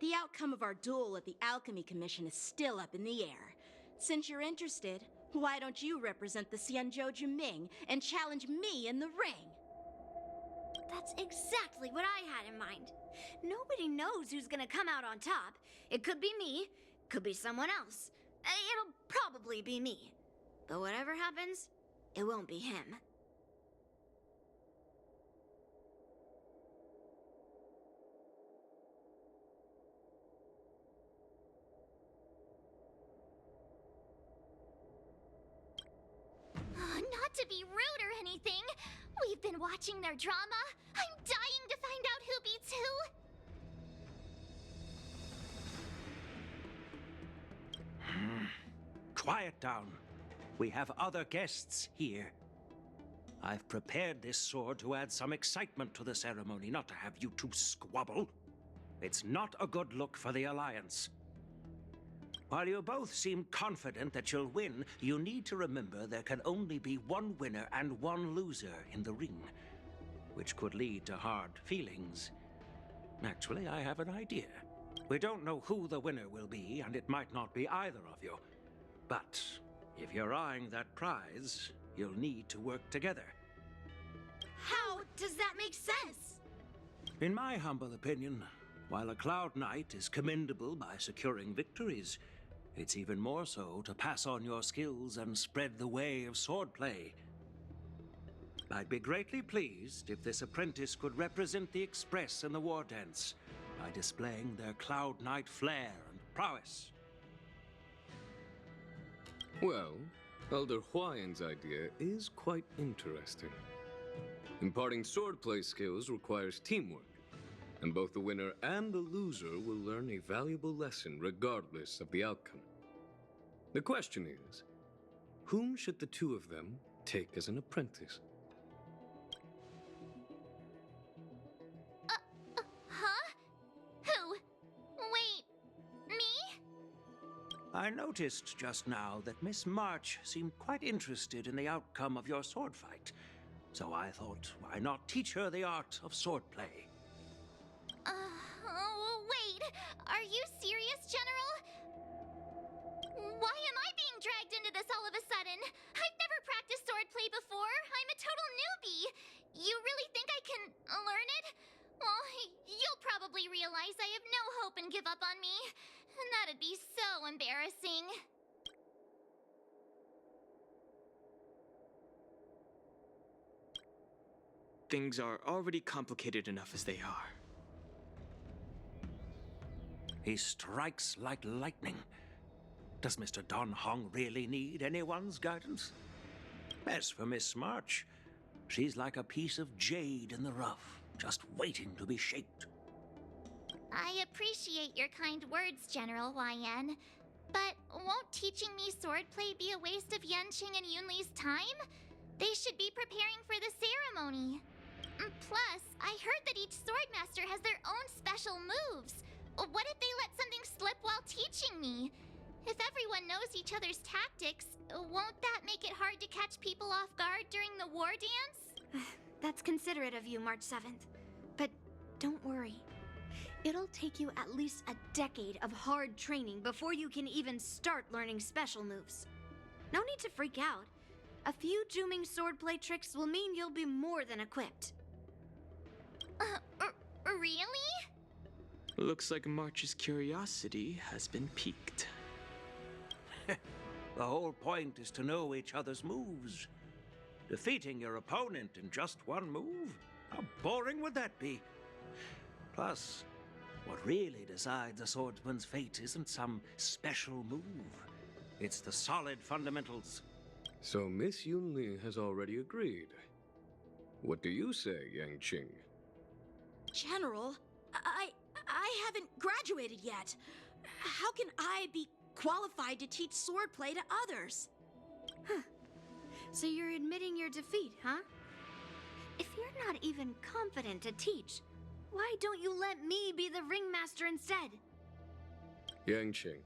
The outcome of our duel at the Alchemy Commission is still up in the air. Since you're interested, why don't you represent the Xianzhou Juming and challenge me in the ring? That's exactly what I had in mind. Nobody knows who's gonna come out on top. It could be me, could be someone else. It'll probably be me. But whatever happens, it won't be him. Not to be rude or anything, we've been watching their drama. I'm dying to find out who beats who. Quiet down. We have other guests here. I've prepared this sword to add some excitement to the ceremony, not to have you two squabble. It's not a good look for the Alliance. While you both seem confident that you'll win, you need to remember there can only be one winner and one loser in the ring, which could lead to hard feelings. Actually, I have an idea. We don't know who the winner will be, and it might not be either of you. But if you're eyeing that prize, you'll need to work together. How does that make sense? In my humble opinion, while a Cloud Knight is commendable by securing victories, it's even more so to pass on your skills and spread the way of swordplay. I'd be greatly pleased if this apprentice could represent the Express in the war dance by displaying their Cloud Knight flair and prowess. Well, Elder Huayan's idea is quite interesting. Imparting swordplay skills requires teamwork, and both the winner and the loser will learn a valuable lesson regardless of the outcome. The question is, whom should the two of them take as an apprentice? Huh? Who? Wait, me? I noticed just now that Miss March seemed quite interested in the outcome of your sword fight, so I thought, why not teach her the art of swordplay? Wait, are you serious, General? Why am I being dragged into this all of a sudden? I've never practiced swordplay before. I'm a total newbie. You really think I can learn it? Well, you'll probably realize I have no hope and give up on me. And that'd be so embarrassing. Things are already complicated enough as they are. He strikes like lightning. Does Mr. Don Hong really need anyone's guidance? As for Miss March, she's like a piece of jade in the rough, just waiting to be shaped. I appreciate your kind words, General Yan. But won't teaching me swordplay be a waste of Yan Qing and Yunli's time? They should be preparing for the ceremony. Plus, I heard that each swordmaster has their own special moves. What if they let something slip while teaching me? If everyone knows each other's tactics, won't that make it hard to catch people off guard during the war dance? That's considerate of you, March 7th. But don't worry. It'll take you at least a decade of hard training before you can even start learning special moves. No need to freak out. A few Juming swordplay tricks will mean you'll be more than equipped. Really? Looks like March's curiosity has been piqued. The whole point is to know each other's moves. Defeating your opponent in just one move? How boring would that be? Plus, what really decides a swordsman's fate isn't some special move. It's the solid fundamentals. So Miss Yunli has already agreed. What do you say, Yang Qing? General, I haven't graduated yet. How can I be qualified to teach swordplay to others? Huh. So you're admitting your defeat, huh? If you're not even confident to teach, why don't you let me be the ringmaster instead? Yang Qing,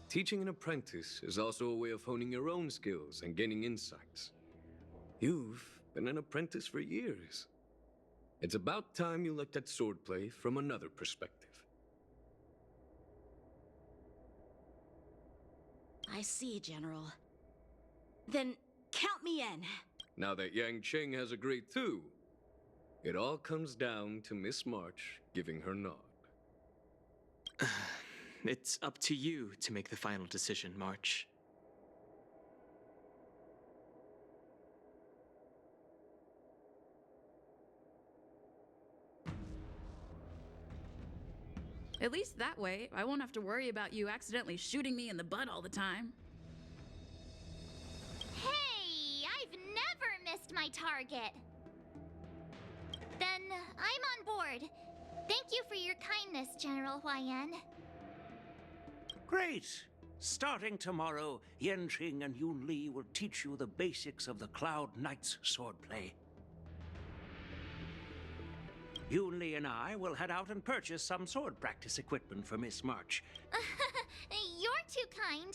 teaching an apprentice is also a way of honing your own skills and gaining insights. You've been an apprentice for years. It's about time you looked at swordplay from another perspective. I see, General. Then count me in. Now that Yang Qing has agreed too, it all comes down to Miss March giving her nod. It's up to you to make the final decision, March. At least that way, I won't have to worry about you accidentally shooting me in the butt all the time. Hey, I've never missed my target. Then I'm on board. Thank you for your kindness, General Huayan. Great! Starting tomorrow, Yan Qing and Yun Li will teach you the basics of the Cloud Knight's swordplay. Yun Li and I will head out and purchase some sword practice equipment for Miss March. You're too kind.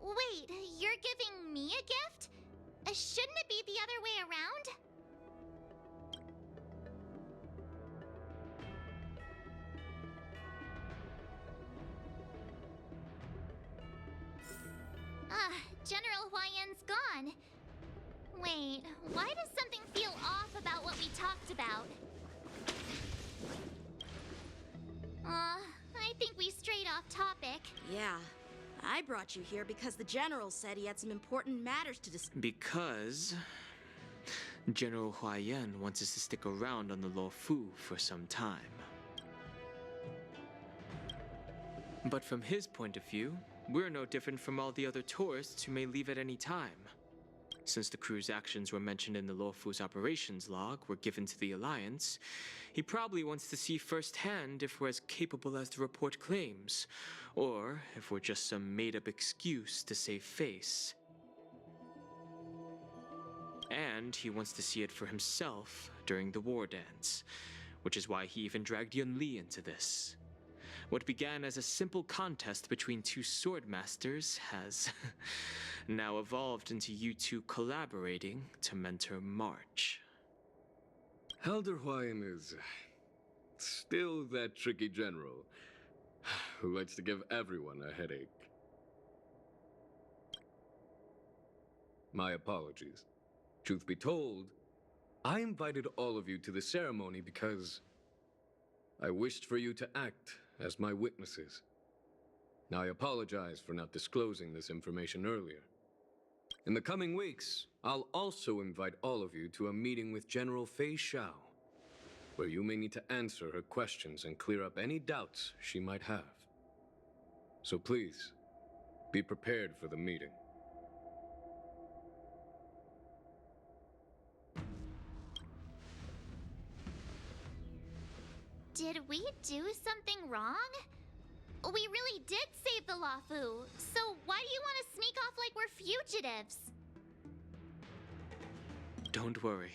Wait, you're giving me a gift? Shouldn't it be the other way around? General Huayan's gone. Wait, why does something feel off about what we talked about? I think we strayed off topic. Yeah, I brought you here because the General said he had some important matters to discuss. Because General Huayan wants us to stick around on the Luofu for some time. But from his point of view, we're no different from all the other tourists who may leave at any time. Since the crew's actions were mentioned in the Luofu's operations log were given to the Alliance, he probably wants to see firsthand if we're as capable as the report claims, or if we're just some made-up excuse to save face. And he wants to see it for himself during the war dance, which is why he even dragged Yun Li into this. What began as a simple contest between two sword masters has now evolved into you two collaborating to mentor March. Elder Huayan is still that tricky general who likes to give everyone a headache. My apologies. Truth be told, I invited all of you to the ceremony because I wished for you to act as my witnesses. Now I apologize for not disclosing this information earlier. In the coming weeks, I'll also invite all of you to a meeting with General Fei Xiao, where you may need to answer her questions and clear up any doubts she might have. So please, be prepared for the meeting. Did we do something wrong? We really did save the Luofu, so why do you want to sneak off like we're fugitives? Don't worry.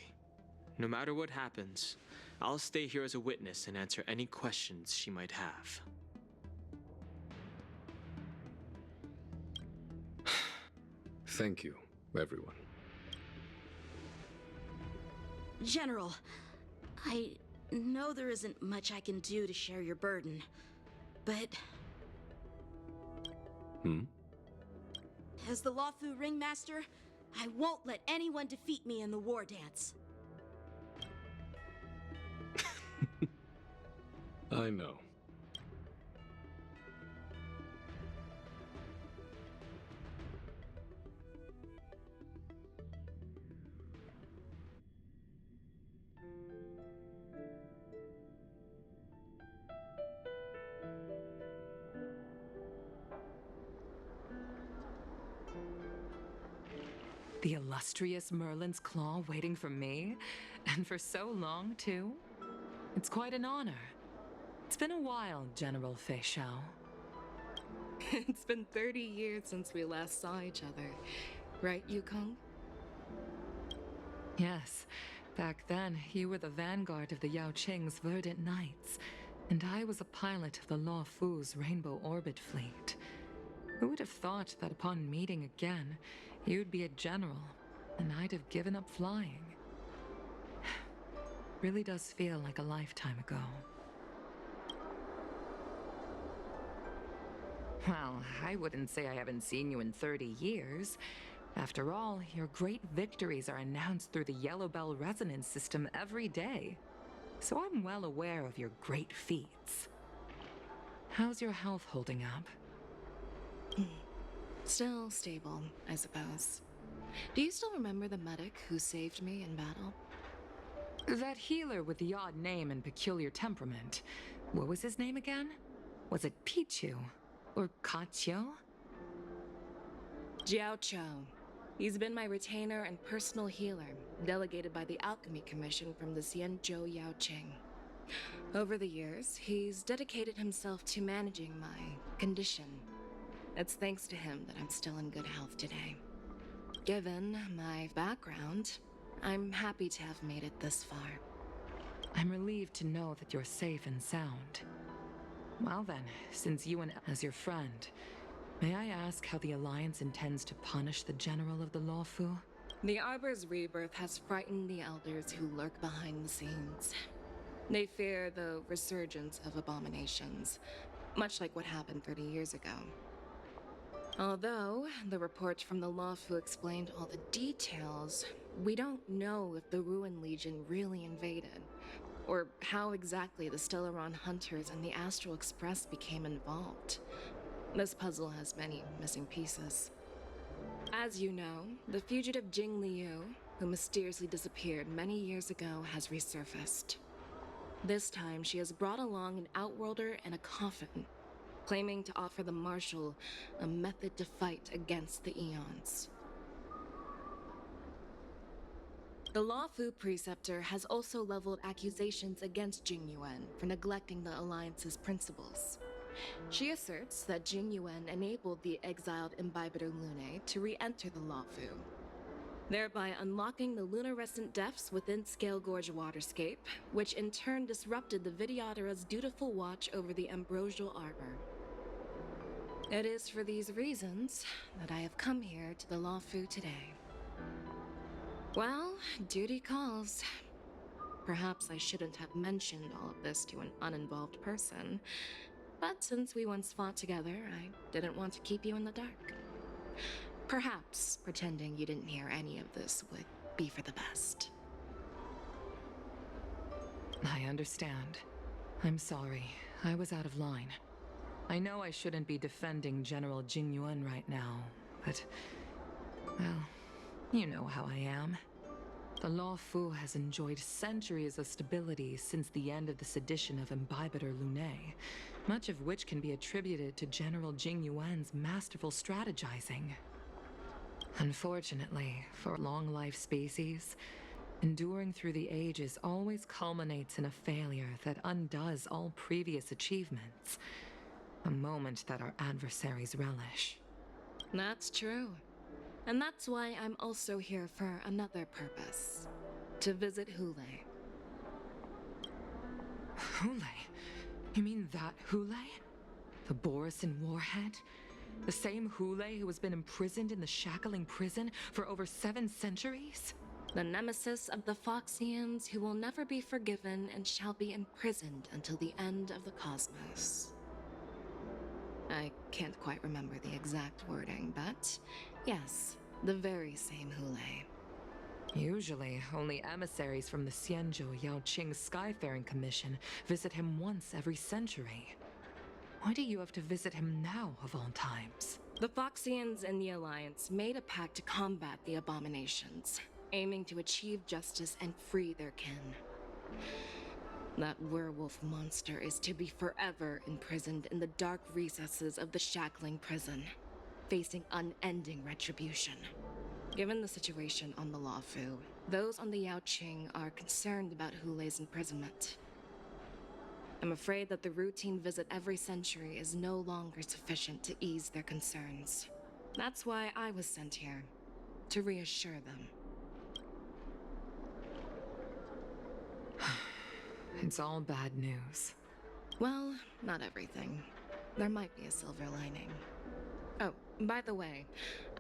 No matter what happens, I'll stay here as a witness and answer any questions she might have. Thank you, everyone. General, I know there isn't much I can do to share your burden, but... As the Luofu ringmaster, I won't let anyone defeat me in the war dance. I know. The illustrious Merlin's Claw waiting for me? And for so long, too? It's quite an honor. It's been a while, General Fei Shao. It's been 30 years since we last saw each other. Right, Yukong? Yes. Back then, you were the vanguard of the Yao Qing's Verdant Knights, and I was a pilot of the Law Fu's Rainbow Orbit Fleet. Who would have thought that upon meeting again, you'd be a general, and I'd have given up flying? Really does feel like a lifetime ago. Well, I wouldn't say I haven't seen you in 30 years. After all, your great victories are announced through the Yellow Bell resonance system every day. So I'm well aware of your great feats. How's your health holding up? Still stable, I suppose. Do you still remember the medic who saved me in battle? That healer with the odd name and peculiar temperament. What was his name again? Was it Pichu? Or Kachio? Jiao Chou. He's been my retainer and personal healer, delegated by the Alchemy Commission from the Xianzhou Yao Qing. Over the years, he's dedicated himself to managing my condition. It's thanks to him that I'm still in good health today. Given my background, I'm happy to have made it this far. I'm relieved to know that you're safe and sound. Well then, since Yuan as your friend, may I ask how the Alliance intends to punish the General of the Law Fu? The Arbor's rebirth has frightened the elders who lurk behind the scenes. They fear the resurgence of abominations, much like what happened 30 years ago. Although the report from the Law Fu explained all the details, we don't know if the Ruin Legion really invaded, or how exactly the Stellaron Hunters and the Astral Express became involved. This puzzle has many missing pieces. As you know, the fugitive Jing Liu, who mysteriously disappeared many years ago, has resurfaced. This time, she has brought along an Outworlder and a coffin, claiming to offer the Marshal a method to fight against the Eons. The Law Fu Preceptor has also leveled accusations against Jing Yuan for neglecting the Alliance's principles. She asserts that Jing Yuan enabled the exiled Imbibitor Lunae to re-enter the Law Fu, thereby unlocking the lunarescent depths within Scale Gorge Waterscape, which in turn disrupted the Vidyadhara's dutiful watch over the Ambrosial Arbor. It is for these reasons that I have come here to the Law Fu today. Well, duty calls. Perhaps I shouldn't have mentioned all of this to an uninvolved person, but since we once fought together, I didn't want to keep you in the dark. Perhaps pretending you didn't hear any of this would be for the best. I understand. I'm sorry. I was out of line. I know I shouldn't be defending General Jing Yuan right now, but... well, you know how I am. The Law Fu has enjoyed centuries of stability since the end of the sedition of Imbibitor Lunae, much of which can be attributed to General Jing Yuan's masterful strategizing. Unfortunately, for long-life species, enduring through the ages always culminates in a failure that undoes all previous achievements. A moment that our adversaries relish. That's true. And that's why I'm also here for another purpose. To visit Hule. Hule? You mean that Hule? The Borisin warhead? The same Hule who has been imprisoned in the Shackling prison for over 7 centuries? The nemesis of the Foxians who will never be forgiven and shall be imprisoned until the end of the cosmos. I can't quite remember the exact wording, but yes, the very same Hule. Usually, only emissaries from the Xianzhou Yaoqing Skyfaring Commission visit him once every century. Why do you have to visit him now, of all times? The Foxians and the Alliance made a pact to combat the abominations, aiming to achieve justice and free their kin. That werewolf monster is to be forever imprisoned in the dark recesses of the Shackling prison, facing unending retribution. Given the situation on the Luofu, those on the Yaoqing are concerned about Hulei's imprisonment. I'm afraid that the routine visit every century is no longer sufficient to ease their concerns. That's why I was sent here, to reassure them. It's all bad news. Well, not everything. There might be a silver lining. Oh, by the way,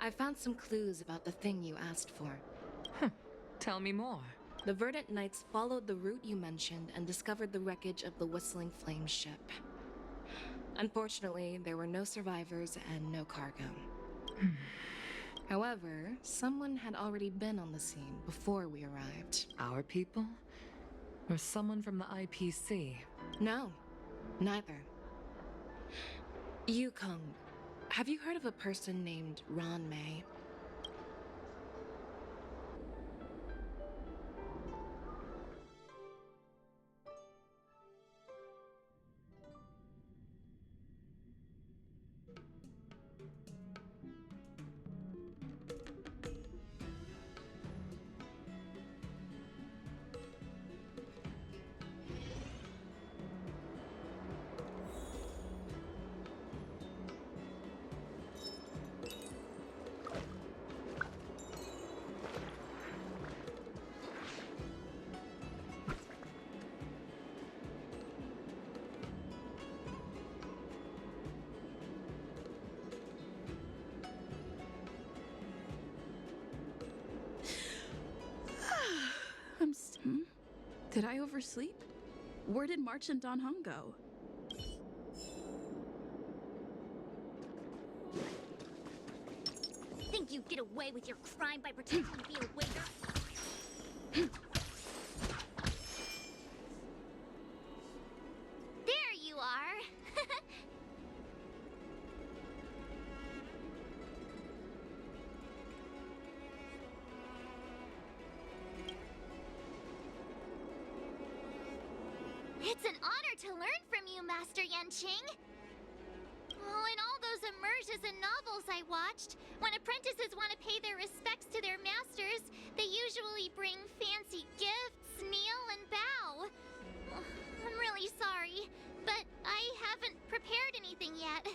I found some clues about the thing you asked for. Tell me more. The Verdant Knights followed the route you mentioned and discovered the wreckage of the Whistling Flame ship. Unfortunately, there were no survivors and no cargo. However, someone had already been on the scene before we arrived. Our people? Or someone from the IPC? No, neither. Yukong, have you heard of a person named Ron May? Did I oversleep? Where did March and Don Hung go? Think you'd get away with your crime by pretending to be a waiter? There you are. It's an honor to learn from you, Master Yan Qing. Oh, in all those immersions and novels I watched, when apprentices want to pay their respects to their masters, they usually bring fancy gifts, kneel, and bow. Oh, I'm really sorry, but I haven't prepared anything yet.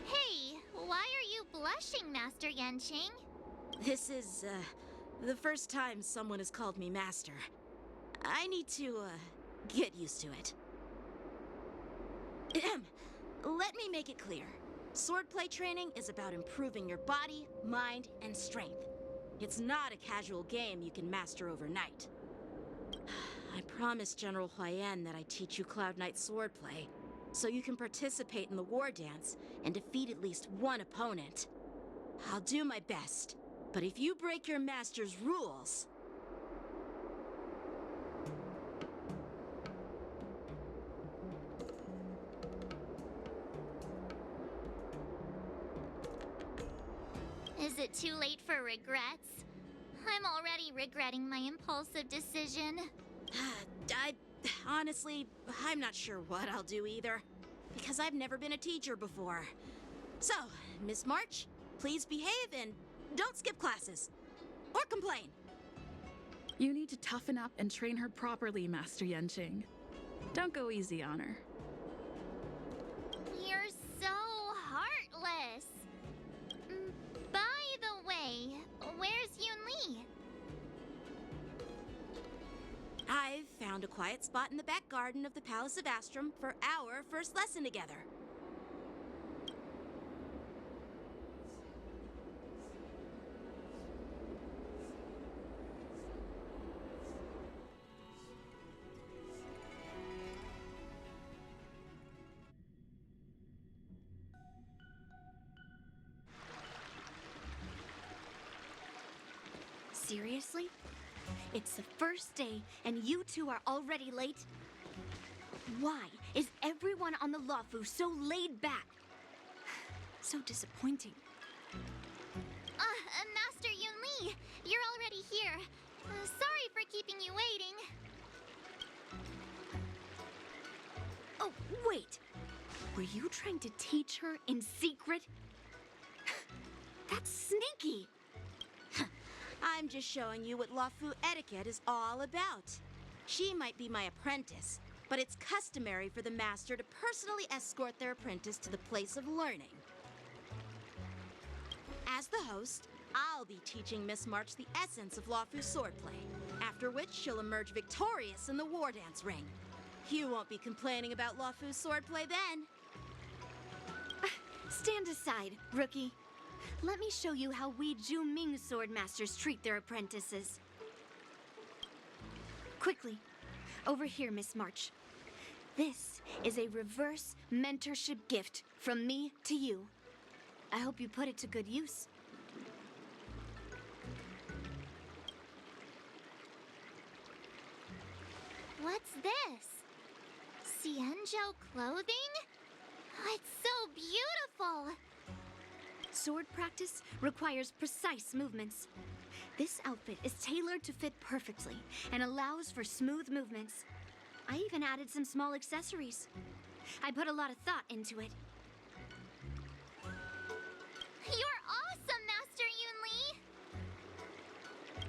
Hey, why are you blushing, Master Yan Qing? This is, the first time someone has called me master. I need to, get used to it. Let me make it clear. Swordplay training is about improving your body, mind, and strength. It's not a casual game you can master overnight. I promised General Huayan that I'd teach you Cloud Knight swordplay, so you can participate in the war dance and defeat at least one opponent. I'll do my best, but if you break your master's rules... Is it too late for regrets? I'm already regretting my impulsive decision. Honestly, I'm not sure what I'll do either, because I've never been a teacher before. So, Miss March, please behave and don't skip classes. Or complain. You need to toughen up and train her properly, Master Yan Qing. Don't go easy on her. You're so heartless. By the way, where's Yun Li? I've found a quiet spot in the back garden of the Palace of Astrum for our first lesson together. Seriously? It's the first day, and you two are already late? Why is everyone on the Luofu so laid back? So disappointing. Master Yunli, you're already here. Sorry for keeping you waiting. Oh, wait. Were you trying to teach her in secret? That's sneaky. I'm just showing you what Luofu etiquette is all about. She might be my apprentice, but it's customary for the master to personally escort their apprentice to the place of learning. As the host, I'll be teaching Miss March the essence of Luofu swordplay, after which she'll emerge victorious in the war dance ring. You won't be complaining about Luofu swordplay then. Stand aside, rookie. Let me show you how we Zhuming sword masters treat their apprentices. Quickly, over here, Miss March. This is a reverse mentorship gift from me to you. I hope you put it to good use. What's this? Xianzhou clothing? It's so beautiful! Sword practice requires precise movements. This outfit is tailored to fit perfectly and allows for smooth movements. I even added some small accessories. I put a lot of thought into it. You're awesome, Master Yunli!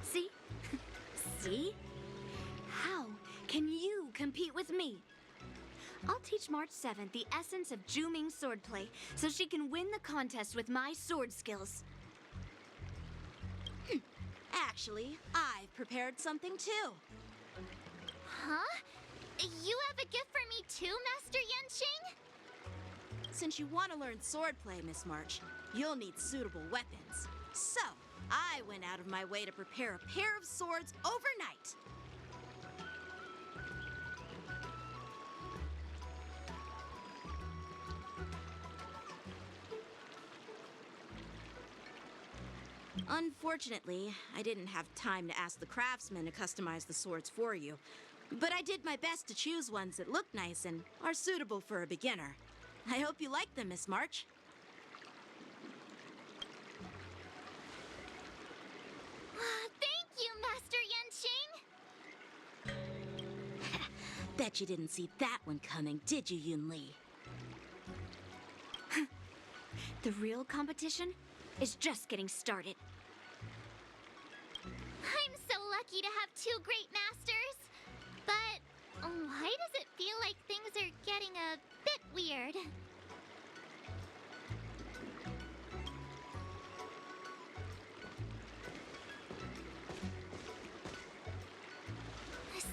See? See? How can you compete with me? I'll teach March 7th the essence of Zhuming swordplay so she can win the contest with my sword skills. Actually, I've prepared something too. Huh? You have a gift for me too, Master Yan Qing? Since you want to learn swordplay, Miss March, you'll need suitable weapons. So, I went out of my way to prepare a pair of swords overnight. Unfortunately, I didn't have time to ask the craftsman to customize the swords for you. But I did my best to choose ones that look nice and are suitable for a beginner. I hope you like them, Miss March. Thank you, Master Yan Qing! Bet you didn't see that one coming, did you, Yunli? The real competition is just getting started. I'm so lucky to have two great masters. But why does it feel like things are getting a bit weird?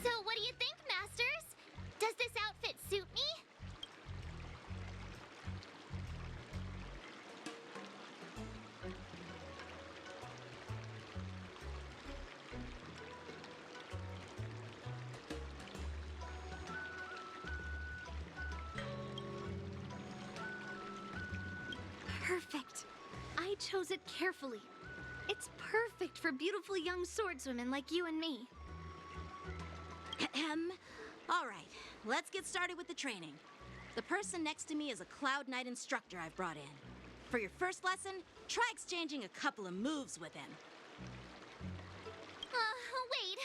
So what do you think, masters? Does this outfit suit me? Perfect. I chose it carefully. It's perfect for beautiful young swordswomen like you and me. All right, let's get started with the training. The person next to me is a Cloud Knight instructor I've brought in. For your first lesson, try exchanging a couple of moves with him. Wait.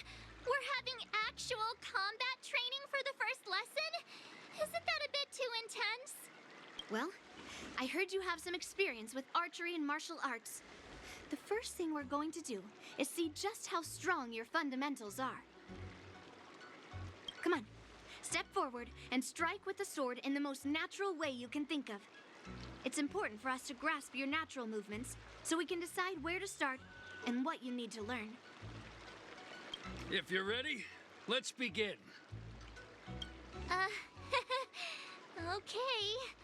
We're having actual combat training for the first lesson? Isn't that a bit too intense? Well, I heard you have some experience with archery and martial arts. The first thing we're going to do is see just how strong your fundamentals are. Come on, step forward and strike with the sword in the most natural way you can think of. It's important for us to grasp your natural movements so we can decide where to start and what you need to learn. If you're ready, let's begin. Okay.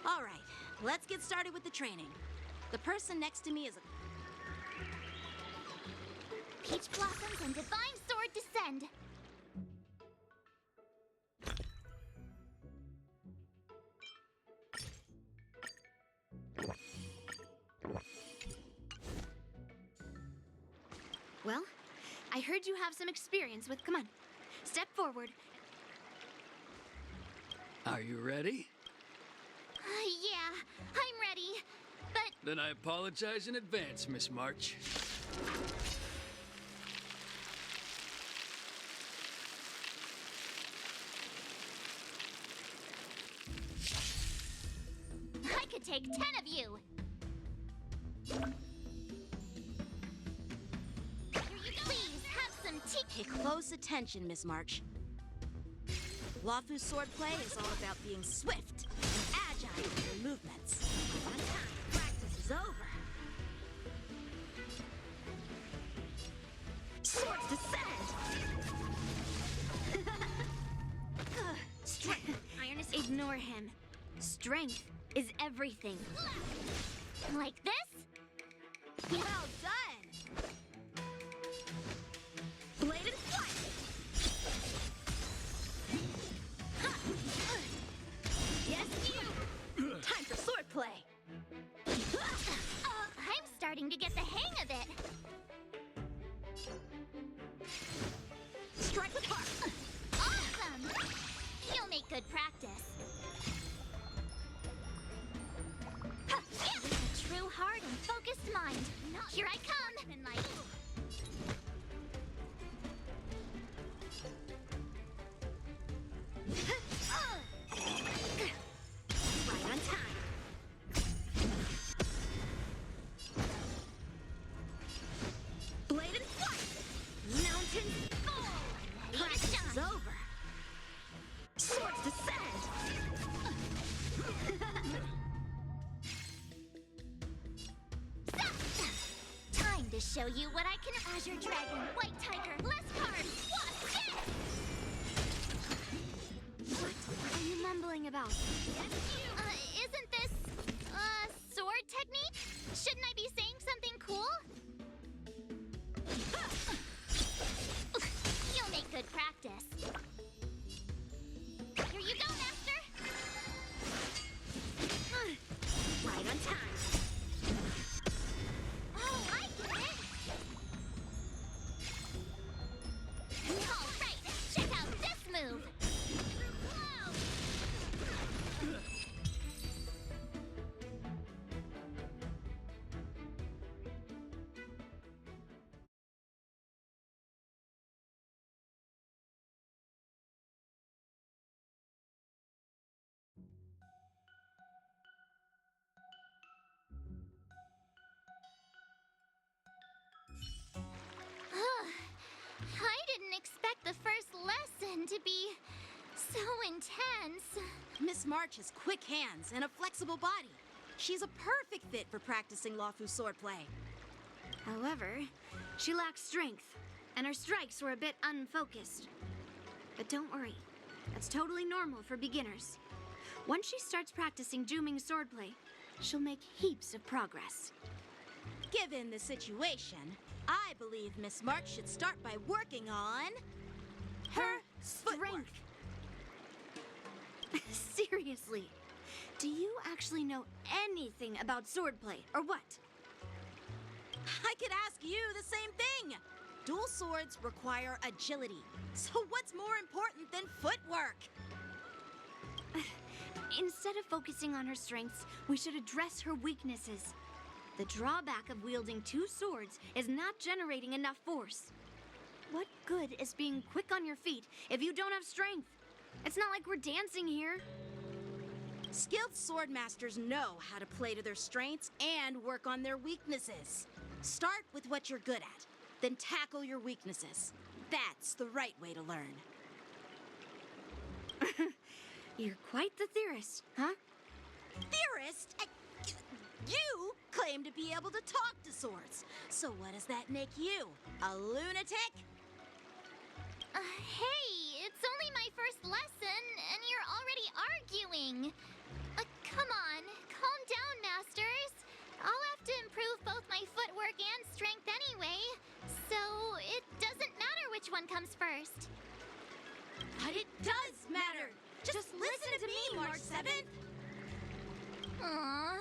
All right, let's get started with the training. The person next to me is a... Peach blossoms and divine sword descend. Well, I heard you have some experience with... Come on, step forward. Are you ready? Yeah, I'm ready. But Then I apologize in advance, Miss March. I could take 10 of you. Please have some tea. Pay close attention, Miss March. Luofu's swordplay is all about being swift and agile with your movements. By the time practice is over, swords descend! Strength. Iron is... Ignore him. Strength is everything. Like this? Well done! Blade and flight! Yes, you! Time for swordplay! I'm starting to get the hang of it. Strike with heart! Awesome! You'll make good practice. With a true heart and focused mind. Here I come! And like... Right on time. Blade and flight! Mountain fall. Practice is over. Swords descend! Time to show you what I can... Azure Dragon, White Tiger, less cards, what's this? What are you mumbling about? Isn't this... sword technique? Shouldn't I be saying something cool? You'll make good practice. Here you go, Master! Right on time. Oh, I get it! All right, check out this move! Whoa! I didn't expect the first lesson to be so intense. Miss March has quick hands and a flexible body. She's a perfect fit for practicing Luofu swordplay. However, she lacks strength, and her strikes were a bit unfocused. But don't worry, that's totally normal for beginners. Once she starts practicing Juming swordplay, she'll make heaps of progress. Given the situation, I believe Miss March should start by working on... her strength. Seriously, do you actually know anything about swordplay, or what? I could ask you the same thing! Dual swords require agility, so what's more important than footwork? Instead of focusing on her strengths, we should address her weaknesses. The drawback of wielding two swords is not generating enough force. What good is being quick on your feet if you don't have strength? It's not like we're dancing here. Skilled sword masters know how to play to their strengths and work on their weaknesses. Start with what you're good at, then tackle your weaknesses. That's the right way to learn. You're quite the theorist, huh? Theorist? You claim to be able to talk to swords. So what does that make you? A lunatic? Hey, it's only my first lesson, and you're already arguing. 7th? Aww.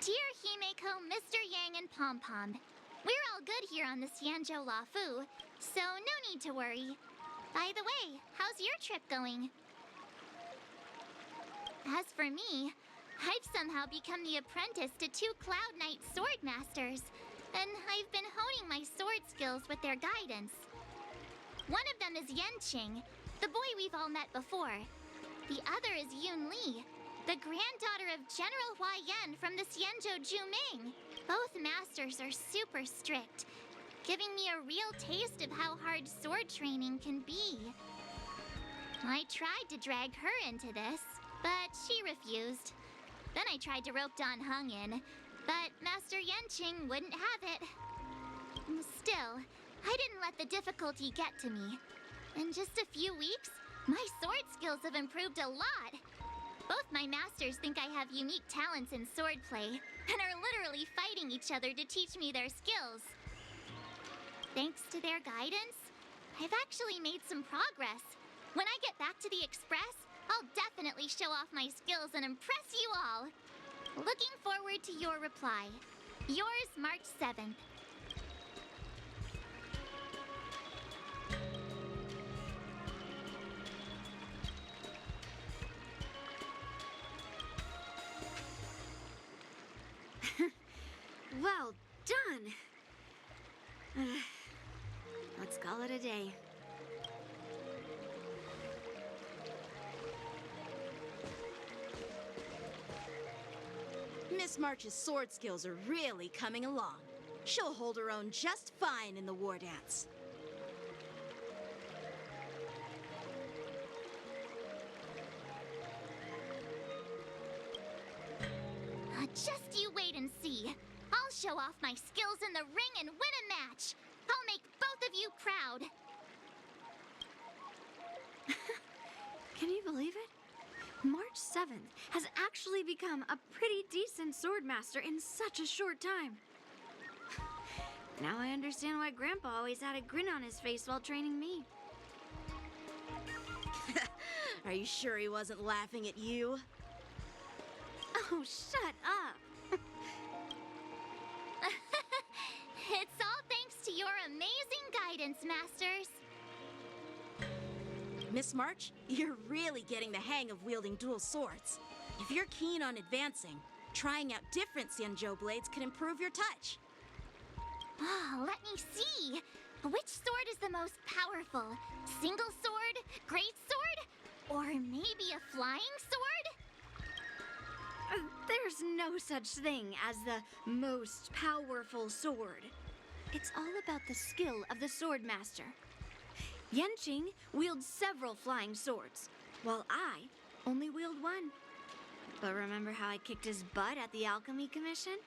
Dear Himeko, Mr. Yang, and Pom Pom, we're all good here on the Xianzhou Luofu, so no need to worry. By the way, how's your trip going? As for me, I've somehow become the apprentice to 2 Cloud Knight sword masters, and I've been honing my sword skills with their guidance. One of them is Yan Qing, the boy we've all met before. The other is Yun Li, the granddaughter of General Hua Yan from the Xianzhou Juming. Both masters are super strict, giving me a real taste of how hard sword training can be. I tried to drag her into this, but she refused. Then I tried to rope Dan Heng in, but Master Yan Qing wouldn't have it. Still, I didn't let the difficulty get to me. In just a few weeks, my sword skills have improved a lot. Both my masters think I have unique talents in swordplay, and are literally fighting each other to teach me their skills. Thanks to their guidance, I've actually made some progress. When I get back to the Express, I'll definitely show off my skills and impress you all. Looking forward to your reply. Yours, March 7th. Well done. Let's call it a day. Miss March's sword skills are really coming along. She'll hold her own just fine in the war dance. Just you wait and see. I'll show off my skills in the ring and win a match. I'll make both of you proud. Can you believe it? March 7th has actually become a pretty decent swordmaster in such a short time. Now I understand why Grandpa always had a grin on his face while training me. Are you sure he wasn't laughing at you? Oh, Oh, shut up. It's all thanks to your amazing guidance, Masters. Miss March, you're really getting the hang of wielding dual swords. If you're keen on advancing, trying out different Xianzhou blades could improve your touch. Oh, let me see. Which sword is the most powerful? Single sword? Great sword? Or maybe a flying sword? There's no such thing as the most powerful sword. It's all about the skill of the sword master. Yan Qing wields several flying swords, while I only wield one. But remember how I kicked his butt at the Alchemy Commission?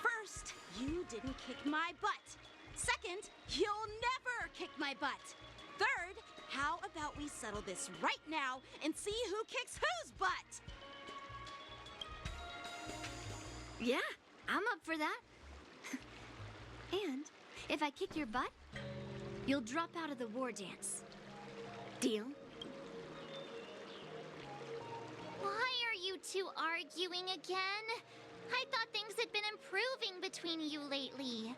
First, you didn't kick my butt. Second, you'll never kick my butt. Third, how about we settle this right now and see who kicks whose butt? Yeah, I'm up for that. And if I kick your butt, you'll drop out of the war dance. Deal? Why are you two arguing again? I thought things had been improving between you lately.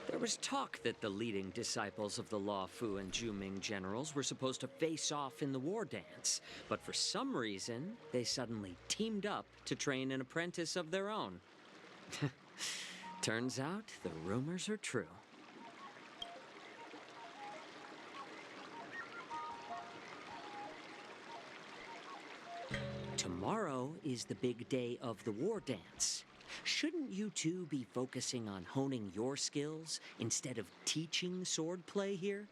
There was talk that the leading disciples of the Luofu and Zhuming generals were supposed to face off in the war dance, but for some reason, they suddenly teamed up to train an apprentice of their own. Turns out, the rumors are true. Tomorrow is the big day of the war dance. Shouldn't you two be focusing on honing your skills instead of teaching swordplay here?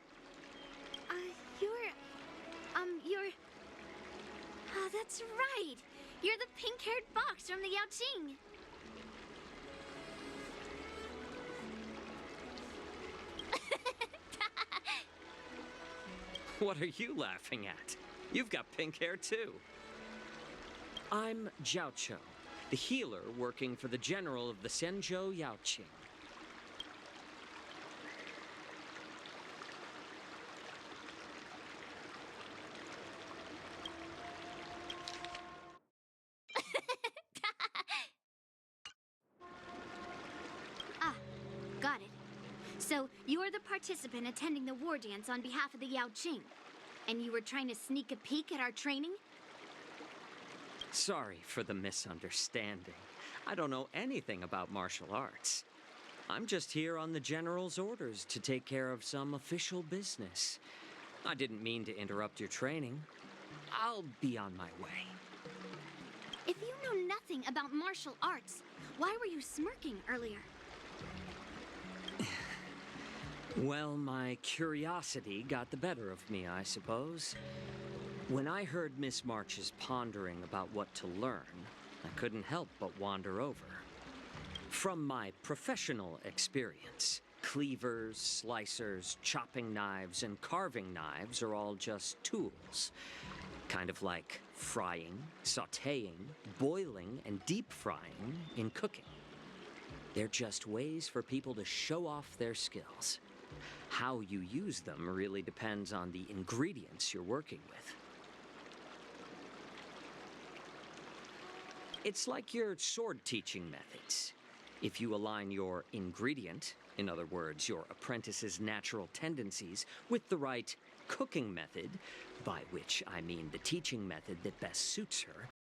Oh, that's right. You're the pink-haired fox from the Yan Qing. What are you laughing at? You've got pink hair too. I'm Jiaoqiu, the healer working for the general of the Xianzhou Yaoqing. Got it. So, you're the participant attending the war dance on behalf of the Yan Qing. And you were trying to sneak a peek at our training? Sorry for the misunderstanding. I don't know anything about martial arts. I'm just here on the general's orders to take care of some official business. I didn't mean to interrupt your training. I'll be on my way. If you know nothing about martial arts, why were you smirking earlier? Well, my curiosity got the better of me, I suppose. When I heard Miss March's pondering about what to learn, I couldn't help but wander over. From my professional experience, cleavers, slicers, chopping knives, and carving knives are all just tools. Kind of like frying, sautéing, boiling, and deep frying in cooking. They're just ways for people to show off their skills. How you use them really depends on the ingredients you're working with. It's like your sword teaching methods. If you align your ingredient, in other words, your apprentice's natural tendencies, with the right cooking method, by which I mean the teaching method that best suits her,